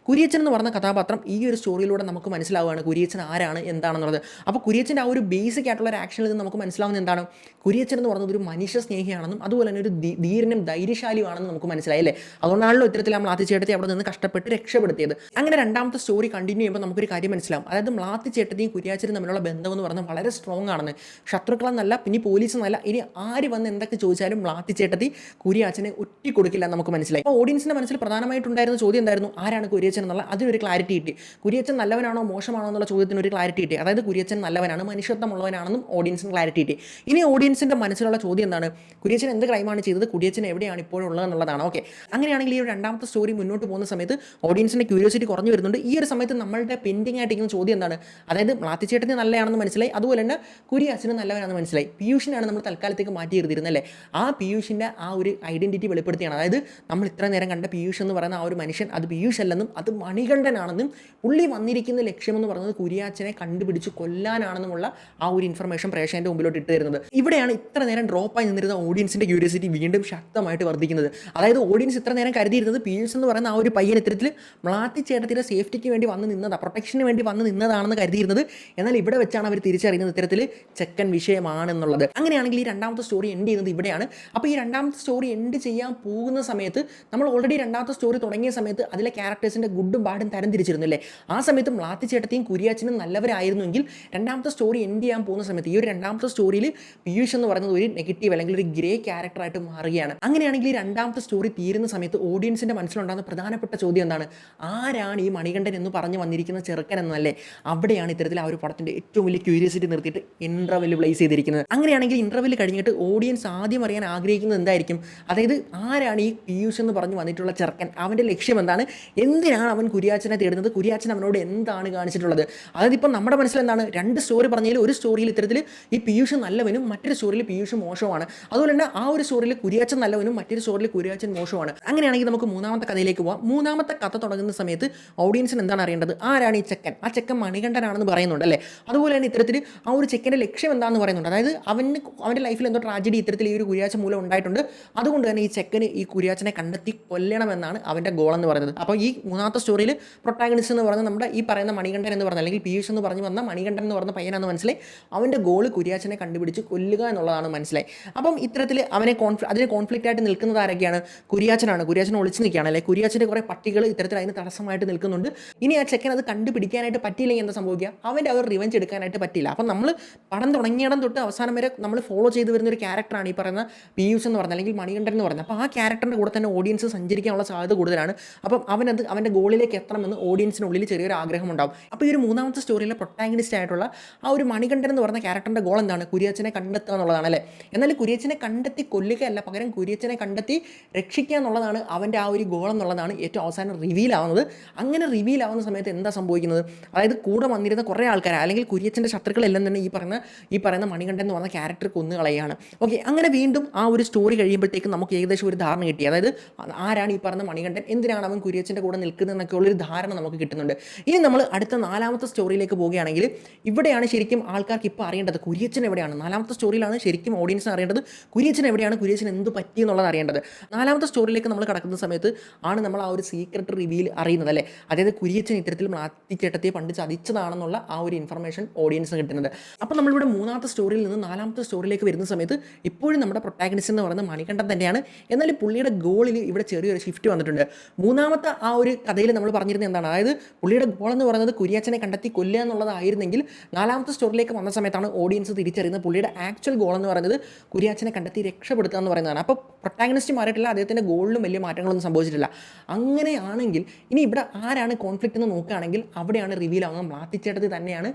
കുര്യച്ചൻ എന്ന് പറഞ്ഞ കഥാപാത്രം ഈ ഒരു സ്റ്റോറിയിലൂടെ നമുക്ക് മനസ്സിലാവുകയാണ് കുര്യച്ചൻ ആരാണ് എന്താണെന്നുള്ളത്. അപ്പോൾ കുര്യച്ചൻ്റെ ആ ഒരു ബേസിക് ആയിട്ടുള്ള ഒരു ആക്ഷനിൽ നിന്ന് നമുക്ക് മനസ്സിലാവുന്നത് എന്താണ്? കുര്യച്ചൻ എന്ന് പറയുന്നത് ഒരു മനുഷ്യ സ്നേഹിയാണെന്നും അതുപോലെ തന്നെ ഒരു ധീരനും ധൈര്യശാലിയുമാണെന്നും നമുക്ക് മനസ്സിലായി അല്ലേ? അതുകൊണ്ടാണല്ലോ ഇത്തരത്തിൽ ആ മ്ലാത്തിച്ചേട്ടത്തെ അവിടെ നിന്ന് കഷ്ടപ്പെട്ട് രക്ഷപ്പെടുത്തിയത്. അങ്ങനെ രണ്ടാമത്തെ സ്റ്റോറി കണ്ടിന്യൂ ചെയ്യുമ്പോൾ നമുക്കൊരു കാര്യം മനസ്സിലാവും. അതായത് മ്ലാത്തിച്ചേട്ടത്തെയും കുര്യാച്ചനും തമ്മിലുള്ള ബന്ധം എന്ന് പറഞ്ഞാൽ വളരെ സ്ട്രോങ് ആണെന്ന്. ശത്രുക്കളെന്നല്ല, പിന്നെ പോലീസ് എന്നല്ല, ഇനി ആര് വന്ന് എന്തൊക്കെ ചോദിച്ചാലും മ്ലാത്തിച്ചേട്ടത്തി കുര്യാച്ചനെ ഒറ്റിക്കൊടുക്കില്ല കൊടുക്കില്ല എന്ന് നമുക്ക് മനസ്സിലായി. അപ്പോൾ ഓഡിയൻസിൻ്റെ മനസ്സിൽ പ്രധാനമായിട്ടുണ്ടായിരുന്ന ചോദ്യം എന്തായിരുന്നു, ആരാണ് കുര്യച്ചൻ എന്നുള്ള അതിനൊരു ക്ലാരിറ്റി കിട്ടി. കുര്യച്ചൻ നല്ലവനാണോ മോശമാണോ എന്നുള്ള ചോദ്യത്തിന് ഒരു ക്ലാരിറ്റി കിട്ടി. അതായത് കുര്യച്ചൻ നല്ലവനാണ്, മനുഷ്യത്വമുള്ളവനാണെന്നും ഓഡിയൻസിന് ക്ലാരിറ്റി കിട്ടി. ഇനി ഓഡിയൻസിൻ്റെ മനസ്സിലുള്ള ചോദ്യം എന്താണ്, കുര്യച്ചൻ എന്ത് ക്രൈമാണ് ചെയ്തത്, കുര്യച്ചൻ എവിടെയാണ് ഇപ്പോഴുള്ളത് എന്നുള്ളതാണ്. ഓക്കെ, അങ്ങനെയാണെങ്കിൽ ഈ ഒരു രണ്ടാമത്തെ സ്റ്റോറി മുന്നോട്ട് പോകുന്ന സമയത്ത് ഓഡിയൻസിൻ്റെ ക്യൂരിയോസിറ്റി കുറഞ്ഞു വരുന്നുണ്ട്. ഈ ഒരു സമയത്ത് നമ്മളുടെ പെൻഡിങ് ആയിട്ടിരിക്കുന്ന ചോദ്യം എന്താണ്, അതായത് മ്ലാത്തിച്ചേട്ടന് നല്ലതാണെന്ന് മനസ്സിലായി, അതുപോലെ തന്നെ കുര്യച്ചന് നല്ലവനാണെന്ന് മനസ്സിലായി. പീയൂഷിനാണ് നമ്മൾ തൽക്കാലത്തേക്ക് മാറ്റി എഴുതിയിരുന്നല്ലേ. ആ പീയൂഷിൻ്റെ ആ ഒരു ഐഡൻറ്റിറ്റി വെളിപ്പെടുത്തിയാണ്. അതായത് നമ്മൾ ഇത്ര നേരം കണ്ട പീയൂഷ് എന്ന് പറയുന്ന ആ ഒരു മനുഷ്യൻ അത് പീയൂഷ് അല്ലെന്നും അത് മണികണ്ഠനാണെന്നും പുള്ളി വന്നിരിക്കുന്ന ലക്ഷ്യമെന്ന് പറയുന്നത് കുര്യാച്ചനെ കണ്ടുപിടിച്ച് കൊല്ലാനാണെന്നുമുള്ള ആ ഒരു ഇൻഫർമേഷൻ പ്രേക്ഷകൻ്റെ മുമ്പിലോട്ട് ഇട്ട് തരുന്നത്. ഇവിടെയാണ് ഇത്ര നേരം ഡ്രോപ്പായി നിന്നിരുന്ന ഓഡിയൻസിൻ്റെ ക്യൂരിയോസിറ്റി വീണ്ടും ശക്തമായിട്ട് വർദ്ധിക്കുന്നത്. അതായത് ഓഡിയൻസ് ഇത്ര നേരം കരുതിയിരുന്നത് പീയൂഷ് എന്ന് പറയുന്ന ആ ഒരു പയ്യൻ ഇത്തരത്തിൽ മ്ലാത്തിച്ചേട്ടത്തിൻ്റെ സേഫ്റ്റിക്ക് വേണ്ടി വന്ന് നിന്നതാണ്, പ്രൊട്ടക്ഷന് വേണ്ടി വന്ന് നിന്നതാണെന്ന് കരുതിയിരുന്നത്. എന്നാൽ ഇവിടെ വെച്ചാണ് അവർ തിരിച്ചറിയുന്നത് ഇത്തരത്തിൽ ചെക്കൻ വിഷയമാണെന്നുള്ളത്. അങ്ങനെയാണെങ്കിൽ ഈ രണ്ടാമത്തെ സ്റ്റോറി എൻഡ് ചെയ്യുന്നത് ഇവിടെയാണ്. അപ്പോൾ ഈ രണ്ടാമത്തെ സ്റ്റോറി എൻഡ് ചെയ്യാൻ പോകുന്ന സമയത്ത് നമ്മൾ ഓൾറെഡി രണ്ടാമത്തെ സ്റ്റോറി തുടങ്ങിയ സമയത്ത് അതിലെ ക്യാരക്ടേഴ്സിൻ്റെ ഗുഡും ബാഡും തരം തിരിച്ചിരുന്നില്ലേ. ആ സമയത്ത് മ്ലാത്തിച്ചേട്ടത്തെയും കുര്യാച്ചനും നല്ലവരായിരുന്നുവെങ്കിൽ രണ്ടാമത്തെ സ്റ്റോറി എൻഡ് ചെയ്യാൻ പോകുന്ന സമയത്ത് ഈ ഒരു രണ്ടാമത്തെ സ്റ്റോറിയിൽ പീയൂഷ് എന്ന് പറയുന്നത് ഒരു നെഗറ്റീവ് അല്ലെങ്കിൽ ഒരു ഗ്രേ ക്യാരക്ടറായിട്ട് മാറുകയാണ്. അങ്ങനെയാണെങ്കിൽ ഈ രണ്ടാമത്തെ സ്റ്റോറി തീരുന്ന സമയത്ത് ഓഡിയൻസിൻ്റെ മനസ്സിലുണ്ടാകുന്ന പ്രധാനപ്പെട്ട ചോദ്യം എന്താണ്, ആരാണ് ഈ മണികണ്ഠൻ എന്ന് പറഞ്ഞു വന്നിരിക്കുന്ന ചെറുക്കൻ എന്നല്ലേ. അവിടെയാണ് ഇത്തരത്തിൽ ആ ഒരു പടത്തിൻ്റെ ഏറ്റവും വലിയ ക്യൂരിയോസിറ്റി നിർത്തിയിട്ട് ഇൻ്റർവെൽ പ്ലേസ് ചെയ്തിരിക്കുന്നത്. അങ്ങനെയാണെങ്കിൽ ഇൻ്റർവെൽ കഴിഞ്ഞിട്ട് ഓഡിയൻസ് ആദ്യം അറിയാൻ ആഗ്രഹിക്കുന്നത് എന്തായിരിക്കും, അതായത് ആരാണ് ഈ പീയൂഷ് എന്ന് പറഞ്ഞു വന്നിട്ടുള്ള ചെറുക്കൻ, അവൻ്റെ ലക്ഷ്യം എന്താണ്, എന്തിനാണ് അവൻ കുര്യാച്ചനെ തേടുന്നത്, കുര്യാച്ചൻ അവനോട് എന്താണ് കാണിച്ചിട്ടുള്ളത്. അതായത് ഇപ്പം നമ്മുടെ മനസ്സിൽ എന്താണ്, രണ്ട് സ്റ്റോറി പറഞ്ഞതിൽ ഒരു സ്റ്റോറിയിൽ ഇത്തരത്തിൽ ഈ പീയൂഷ് നല്ലവനും മറ്റൊരു സ്റ്റോറിയിൽ പീയൂഷ് മോശമാണ്. അതുപോലെ തന്നെ ആ ഒരു സ്റ്റോറിയിൽ കുര്യാച്ചൻ നല്ലവനും മറ്റൊരു സ്റ്റോറിയിൽ കുര്യാച്ചൻ മോശമാണ്. അങ്ങനെയാണെങ്കിൽ നമുക്ക് മൂന്നാമത്തെ കഥയിലേക്ക് പോകാം. മൂന്നാമത്തെ കഥ തുടങ്ങുന്ന സമയത്ത് ഓഡിയൻസിന് എന്താണ് അറിയേണ്ടത്, ആരാണ് ഈ ചെക്കൻ, ആ ചെക്കൻ മണികണ്ഠനാണെന്ന് പറയുന്നുണ്ട് അല്ലേ. അതുപോലെ തന്നെ ഇത്തരത്തിൽ ആ ഒരു ചെക്കൻ്റെ ലക്ഷ്യം എന്താണെന്ന് പറയുന്നുണ്ട്. അതായത് അവൻ്റെ ലൈഫിൽ എന്തോ ട്രാജഡി ഇത്തരത്തിൽ ഈ ഒരു കുര്യാച്ചൻ മൂലം ഉണ്ടായിട്ടുണ്ട്, അതുകൊണ്ട് തന്നെ ഈ ചെക്കന് ഈ കുര്യാച്ചനെ കണ്ടെത്തി കൊല്ലണമെന്നാണ് അവൻ്റെ ഗോൾ എന്ന് പറയുന്നത്. അപ്പോൾ ഈ മൂന്നാമത്തെ സ്റ്റോറിയിൽ പ്രൊട്ടാഗണിസ്റ്റ് എന്ന് പറയുന്നത് നമ്മുടെ ഈ പറയുന്ന മണികണ്ഠൻ എന്ന് പറഞ്ഞ അല്ലെങ്കിൽ പീയൂഷ് എന്ന് പറഞ്ഞു വന്ന മണികണ്ഠൻ എന്ന് പറഞ്ഞ പയ്യനാണെന്ന് മനസ്സിലായി. അവൻ്റെ ഗോൾ കുര്യാച്ചനെ കണ്ടുപിടിച്ച് കൊല്ലുക എന്നുള്ളതാണ് മനസ്സിലായി. അപ്പം ഇത്തരത്തിൽ അതിന് കോൺഫ്ലിക്റ്റ് ആയിട്ട് നിൽക്കുന്നത് ആരൊക്കെയാണ്, കുര്യാച്ചനാണ്. കുര്യാച്ചൻ ഒളിച്ച് നിൽക്കുകയാണ് അല്ലേ. കുര്യാച്ചൻ്റെ കുറേ പട്ടികൾ ഇത്തരത്തിൽ അതിന് തടസ്സമായിട്ട് നിൽക്കുന്നുണ്ട്. ഇനി ആ ചെക്കൻ അത് കണ്ടുപിടിക്കാനായിട്ട് പറ്റിയില്ലെങ്കിൽ എന്താ സംഭവിക്കുക, അവൻ്റെ അവർ റിവെഞ്ച് എടുക്കാനായിട്ട് പറ്റില്ല. അപ്പം നമ്മൾ പടം തുടങ്ങിയിടം തൊട്ട് അവസാനം വരെ നമ്മൾ ഫോളോ ചെയ്ത് വരുന്ന ഒരു ക്യാരക്ടറാണ് ഈ പറയുന്ന പീയൂഷ് എന്ന് പറഞ്ഞത് അല്ലെങ്കിൽ മണികണ്ഠൻ എന്ന് പറഞ്ഞത്. അപ്പോൾ ആ ക്യാരക്ടറിൻ്റെ കൂടെ തന്നെ ഓഡിയൻസ് സഞ്ചരിക്കാനുള്ള സാധ്യത കൂടുതലാണ്. അപ്പം അവൻ്റെ ഗോളിലേക്ക് എത്തണമെന്ന് ഓഡിയൻസിനുള്ളിൽ ചെറിയൊരു ആഗ്രഹം ഉണ്ടാവും. അപ്പോൾ ഈ ഒരു മൂന്നാമത്തെ സ്റ്റോറിയിലെ പ്രൊട്ടാഗണിസ്റ്റ് ആയിട്ടുള്ള ആ ഒരു മണികണ്ഠൻ എന്ന് പറഞ്ഞ ക്യാരക്ടറിൻ്റെ ഗോൾ എന്താണ്, കുര്യാച്ചനെ കണ്ടെത്തുക എന്നുള്ളതാണ് അല്ലേ. എന്നാൽ കുര്യാച്ചനെ കണ്ടെത്തി കൊല്ലുകയല്ല, പകരം കുര്യാച്ചനെ കണ്ടെത്തി രക്ഷിക്കുക എന്നുള്ളതാണ് അവൻ്റെ ആ ഒരു ഗോൾ എന്നുള്ളതാണ് ഏറ്റവും അവസാനം റിവീൽ ആവുന്നത്. അങ്ങനെ റിവീൽ ആവുന്ന സമയത്ത് എന്താ സംഭവിക്കുന്നത്, അതായത് കൂടെ വന്നിരുന്ന കുറേ ആൾക്കാർ അല്ലെങ്കിൽ കുര്യച്ചൻ്റെ ശത്രുക്കളെല്ലാം തന്നെ ഈ പറയുന്ന മണികണ്ഠൻ എന്ന് പറഞ്ഞ ക്യാരക്ടർ കൊന്നു കളയാണ്. ഓക്കെ, അങ്ങനെ വീണ്ടും ആ ഒരു സ്റ്റോറി കഴിയുമ്പോഴത്തേക്കും നമുക്ക് ഏകദേശം ഒരു ധാരണ കിട്ടി. അതായത് ആരാണ് ഈ പറഞ്ഞ മണികണ്ഠൻ, എന്തിനാണ് അവൻ കുര്യച്ചൻ്റെ കൂടെ നിൽക്കുന്നത് എന്നൊക്കെയുള്ളൊരു ധാരണ നമുക്ക് കിട്ടുന്നുണ്ട്. ഇനി നമ്മൾ അടുത്ത നാലാമത്തെ സ്റ്റോറിയിലേക്ക് പോവുകയാണെങ്കിൽ ഇവിടെയാണ് ശരിക്കും ആൾക്കാർക്ക് ഇപ്പോൾ അറിയേണ്ടത് കുര്യച്ചൻ എവിടെയാണ്. നാലാമത്തെ സ്റ്റോറിയിലാണ് ശരിക്കും ഓഡിയൻസിന് അറിയേണ്ടത് കുര്യച്ചൻ എവിടെയാണ്, കുര്യച്ചൻ എന്ത് പറ്റി എന്നുള്ളത് അറിയേണ്ടത്. നാലാമത്തെ സ്റ്റോറിയിലേക്ക് നമ്മൾ കടക്കുന്ന സമയത്ത് ആണ് നമ്മൾ ആ ഒരു സീക്രട്ട് റിവീൽ അറിയുന്നത് അല്ലേ. അതായത് കുര്യച്ചൻ ഇത്തരത്തിൽ മ്ലാത്തിച്ചേട്ടത്തെ പണ്ട് ചതിച്ചതാണെന്നുള്ള ആ ഒരു ഇൻഫർമേഷൻ ഓഡിയൻസിന് കിട്ടുന്നത്. അപ്പോൾ നമ്മളിവിടെ മൂന്നാമത്തെ സ്റ്റോറിയിൽ നിന്ന് നാലാമത്തെ സ്റ്റോറിയിലേക്ക് വരുന്ന സമയത്ത് ഇപ്പോഴും നമ്മുടെ പ്രൊട്ടാഗണിസ്റ്റ് എന്ന് പറയുന്നത് മണികണ്ഠൻ തന്നെയാണ്. എന്നാൽ പുള്ളിയുടെ ഗോളിൽ ഇവിടെ ചെറിയൊരു ഷിഫ്റ്റ് വന്നിട്ടുണ്ട്. മൂന്നാമത്തെ ആ ഒരു കഥയിൽ നമ്മൾ പറഞ്ഞിരുന്നത് എന്താണ്, അതായത് പുള്ളിയുടെ ഗോൾ എന്ന് പറയുന്നത് കുര്യാച്ചനെ കണ്ടെത്തി കൊല്ലുക എന്നുള്ളതായിരുന്നെങ്കിൽ നാലാമത്തെ സ്റ്റോറിയിലേക്ക് വന്ന സമയത്താണ് ഓഡിയൻസ് തിരിച്ചറിയുന്നത് പുള്ളിയുടെ ആക്ച്വൽ ഗോൾ എന്ന് പറയുന്നത് കുര്യാച്ചനെ കണ്ടെത്തി രക്ഷപ്പെടുത്തുക എന്ന് പറയുന്നതാണ്. അപ്പോൾ പ്രൊട്ടാഗണിസ്റ്റ് മാറിയിട്ടില്ല, അദ്ദേഹത്തിൻ്റെ ഗോളിലും വലിയ മാറ്റങ്ങളൊന്നും സംഭവിച്ചിട്ടില്ല. അങ്ങനെയാണെങ്കിൽ ഇനി ഇവിടെ ആരാണ് കോൺഫ്ലിക്റ്റ് എന്ന് നോക്കുകയാണെങ്കിൽ അവിടെയാണ് റിവീൽ ആവുന്നത് മ്ലാത്തിച്ചേട്ടത്തി തന്നെയാണ്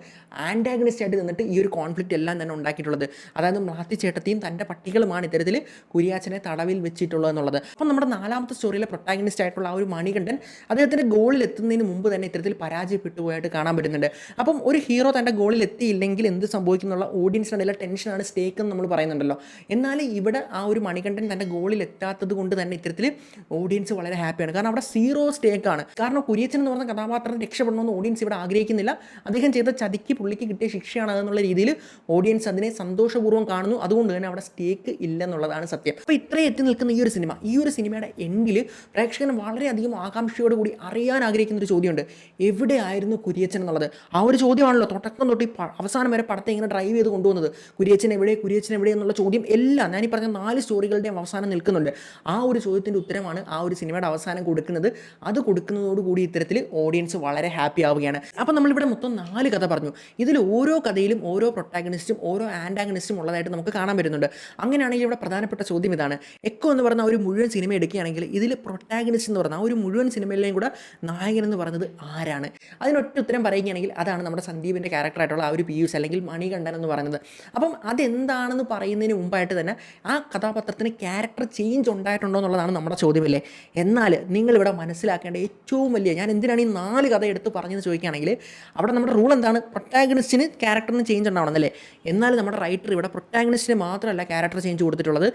ആൻറ്റാഗണിസ്റ്റ് ആയിട്ട് നിന്നിട്ട് ഈ ഒരു കോൺഫ്ലിക്റ്റ് എല്ലാം തന്നെ ഉണ്ടാക്കിയിട്ടുള്ളത്. അതായത് മ്ലാത്തിച്ചേട്ടത്തിയും തൻ്റെ പട്ടികളുമാണ് ഇത്തരത്തിൽ കുര്യാച്ചനെ തടവിൽ വെച്ചിട്ടുള്ളത് എന്നുള്ളത്. അപ്പം നമ്മുടെ നാലാമത്തെ സ്റ്റോറിയിലെ പ്രൊട്ടാഗണിസ്റ്റ് ആയിട്ടുള്ള ആ ഒരു മണികണ്ഠൻ അദ്ദേഹത്തിൻ്റെ ഗോളിൽ എത്തുന്നതിന് മുമ്പ് തന്നെ ഇത്തരത്തിൽ പരാജയപ്പെട്ടു പോയിട്ട് കാണാൻ പറ്റുന്നുണ്ട്. അപ്പം ഒരു ഹീറോ തൻ്റെ ഗോളിൽ എത്തിയില്ലെങ്കിൽ എന്ത് സംഭവിക്കുന്നുള്ള ഓഡിയൻസിനിടയിലെ ടെൻഷനാണ് സ്റ്റേക്ക് എന്ന് നമ്മൾ പറയുന്നുണ്ടല്ലോ. എന്നാൽ ഇവിടെ ആ ഒരു മണികണ്ഠൻ തൻ്റെ ഗോളിൽ എത്താത്തത് കൊണ്ട് തന്നെ ഇത്തരത്തിൽ ഓഡിയൻസ് വളരെ ഹാപ്പിയാണ്. കാരണം അവിടെ സീറോ സ്റ്റേക്കാണ്. കാരണം കുര്യച്ചൻ എന്ന് പറഞ്ഞ കഥാപാത്രം രക്ഷപ്പെടണമെന്ന് ഓഡിയൻസ് ഇവിടെ ആഗ്രഹിക്കുന്നില്ല. അദ്ദേഹം ചെയ്ത ചതിക്ക് പുള്ളിക്ക് കിട്ടിയ ശിക്ഷയാണ് അതെന്നുള്ള രീതിയിൽ ഓഡിയൻസ് അതിനെ സന്തോഷപൂർവ്വം കാണുന്നു. അതുകൊണ്ട് തന്നെ അവിടെ സ്റ്റേക്ക് ഇല്ലെന്നുള്ളതാണ് സത്യം. അപ്പോൾ ഇത്രയും എത്തി നിൽക്കുന്ന ഈ ഒരു സിനിമയുടെ എൻഡിൽ പ്രേക്ഷകൻ വളരെയധികം ആകാംക്ഷയോട് കൂടി അറിയാൻ ആഗ്രഹിക്കുന്ന ഒരു ചോദ്യമുണ്ട്, എവിടെയായിരുന്നു കുര്യച്ചൻ എന്നുള്ളത്. ആ ഒരു ചോദ്യമാണല്ലോ തുടക്കം തൊട്ട് അവസാനം വരെ പടത്തെ ഇങ്ങനെ ഡ്രൈവ് ചെയ്ത് കൊണ്ടുവന്നത്. കുര്യച്ചൻ എവിടെ എന്നുള്ള ചോദ്യം എല്ലാം ഞാൻ ഈ പറഞ്ഞ 4 സ്റ്റോറികളുടെയും അവസാനം നിൽക്കുന്നുണ്ട്. ആ ഒരു ചോദ്യത്തിൻ്റെ ഉത്തരമാണ് ആ ഒരു സിനിമയുടെ അവസാനം കൊടുക്കുന്നത്. അത് കൊടുക്കുന്നതോടുകൂടി ഇത്തരത്തിൽ ഓഡിയൻസ് വളരെ ഹാപ്പി ആവുകയാണ്. അപ്പോൾ നമ്മളിവിടെ മൊത്തം 4 കഥ പറഞ്ഞു. ഇതിൽ ഓരോ കഥയിലും ഓരോ പ്രൊട്ടാഗണിസ്റ്റും ഓരോ ആൻറ്റാഗണിസ്റ്റും ഉള്ളതായിട്ട് നമുക്ക് കാണാൻ പറ്റുന്നുണ്ട്. അങ്ങനെയാണെങ്കിൽ ഇവിടെ പ്രധാനപ്പെട്ട ചോദ്യം ഇതാണ്, എക്കോ എന്ന് പറഞ്ഞ ഒരു മുഴുവൻ സിനിമ എടുക്കുകയാണെങ്കിൽ ഇതിൽ പ്രൊട്ടാഗണിസ്റ്റ് എന്ന് പറഞ്ഞാൽ ആ ഒരു മുഴുവൻ സിനിമയിലെയും കൂടെ നായകൻ എന്ന് പറയുന്നത് ആരാണ്? അതിനൊറ്റ ഉത്തരം പറയുകയാണെങ്കിൽ അതാണ് നമ്മുടെ സന്ദീപിൻ്റെ ക്യാരക്ടറായിട്ടുള്ള ആ ഒരു പീയൂഷ് അല്ലെങ്കിൽ മണികണ്ഠൻ എന്ന് പറയുന്നത്. അപ്പം അതെന്താണെന്ന് പറയുന്നതിന് മുമ്പായിട്ട് തന്നെ ആ കഥാപാത്രത്തിന് ക്യാരക്ടർ ചേഞ്ച് ഉണ്ടായിട്ടുണ്ടോ എന്നുള്ളതാണ് നമ്മുടെ ചോദ്യമല്ലേ. എന്നാൽ നിങ്ങളിവിടെ മനസ്സിലാക്കേണ്ട ഏറ്റവും വലിയ, ഞാൻ എന്തിനാണ് ഈ 4 കഥ എടുത്ത് പറഞ്ഞതെന്ന് ചോദിക്കുകയാണെങ്കിൽ അവിടെ നമ്മുടെ റൂൾ എന്താണ്? പ്രൊട്ടാഗണിസ്റ്റിന് ക്യാരക്ടറിന് ചേഞ്ച് ഉണ്ടാവണമെന്നല്ലേ. എന്നാൽ നമ്മുടെ റൈറ്റർ ഇവിടെ പ്രൊട്ടാഗണിസ്റ്റിന് മാത്രമല്ല ക്യാരക്ടർ ചേഞ്ച് കൊടുത്തിട്ടുള്ളത്,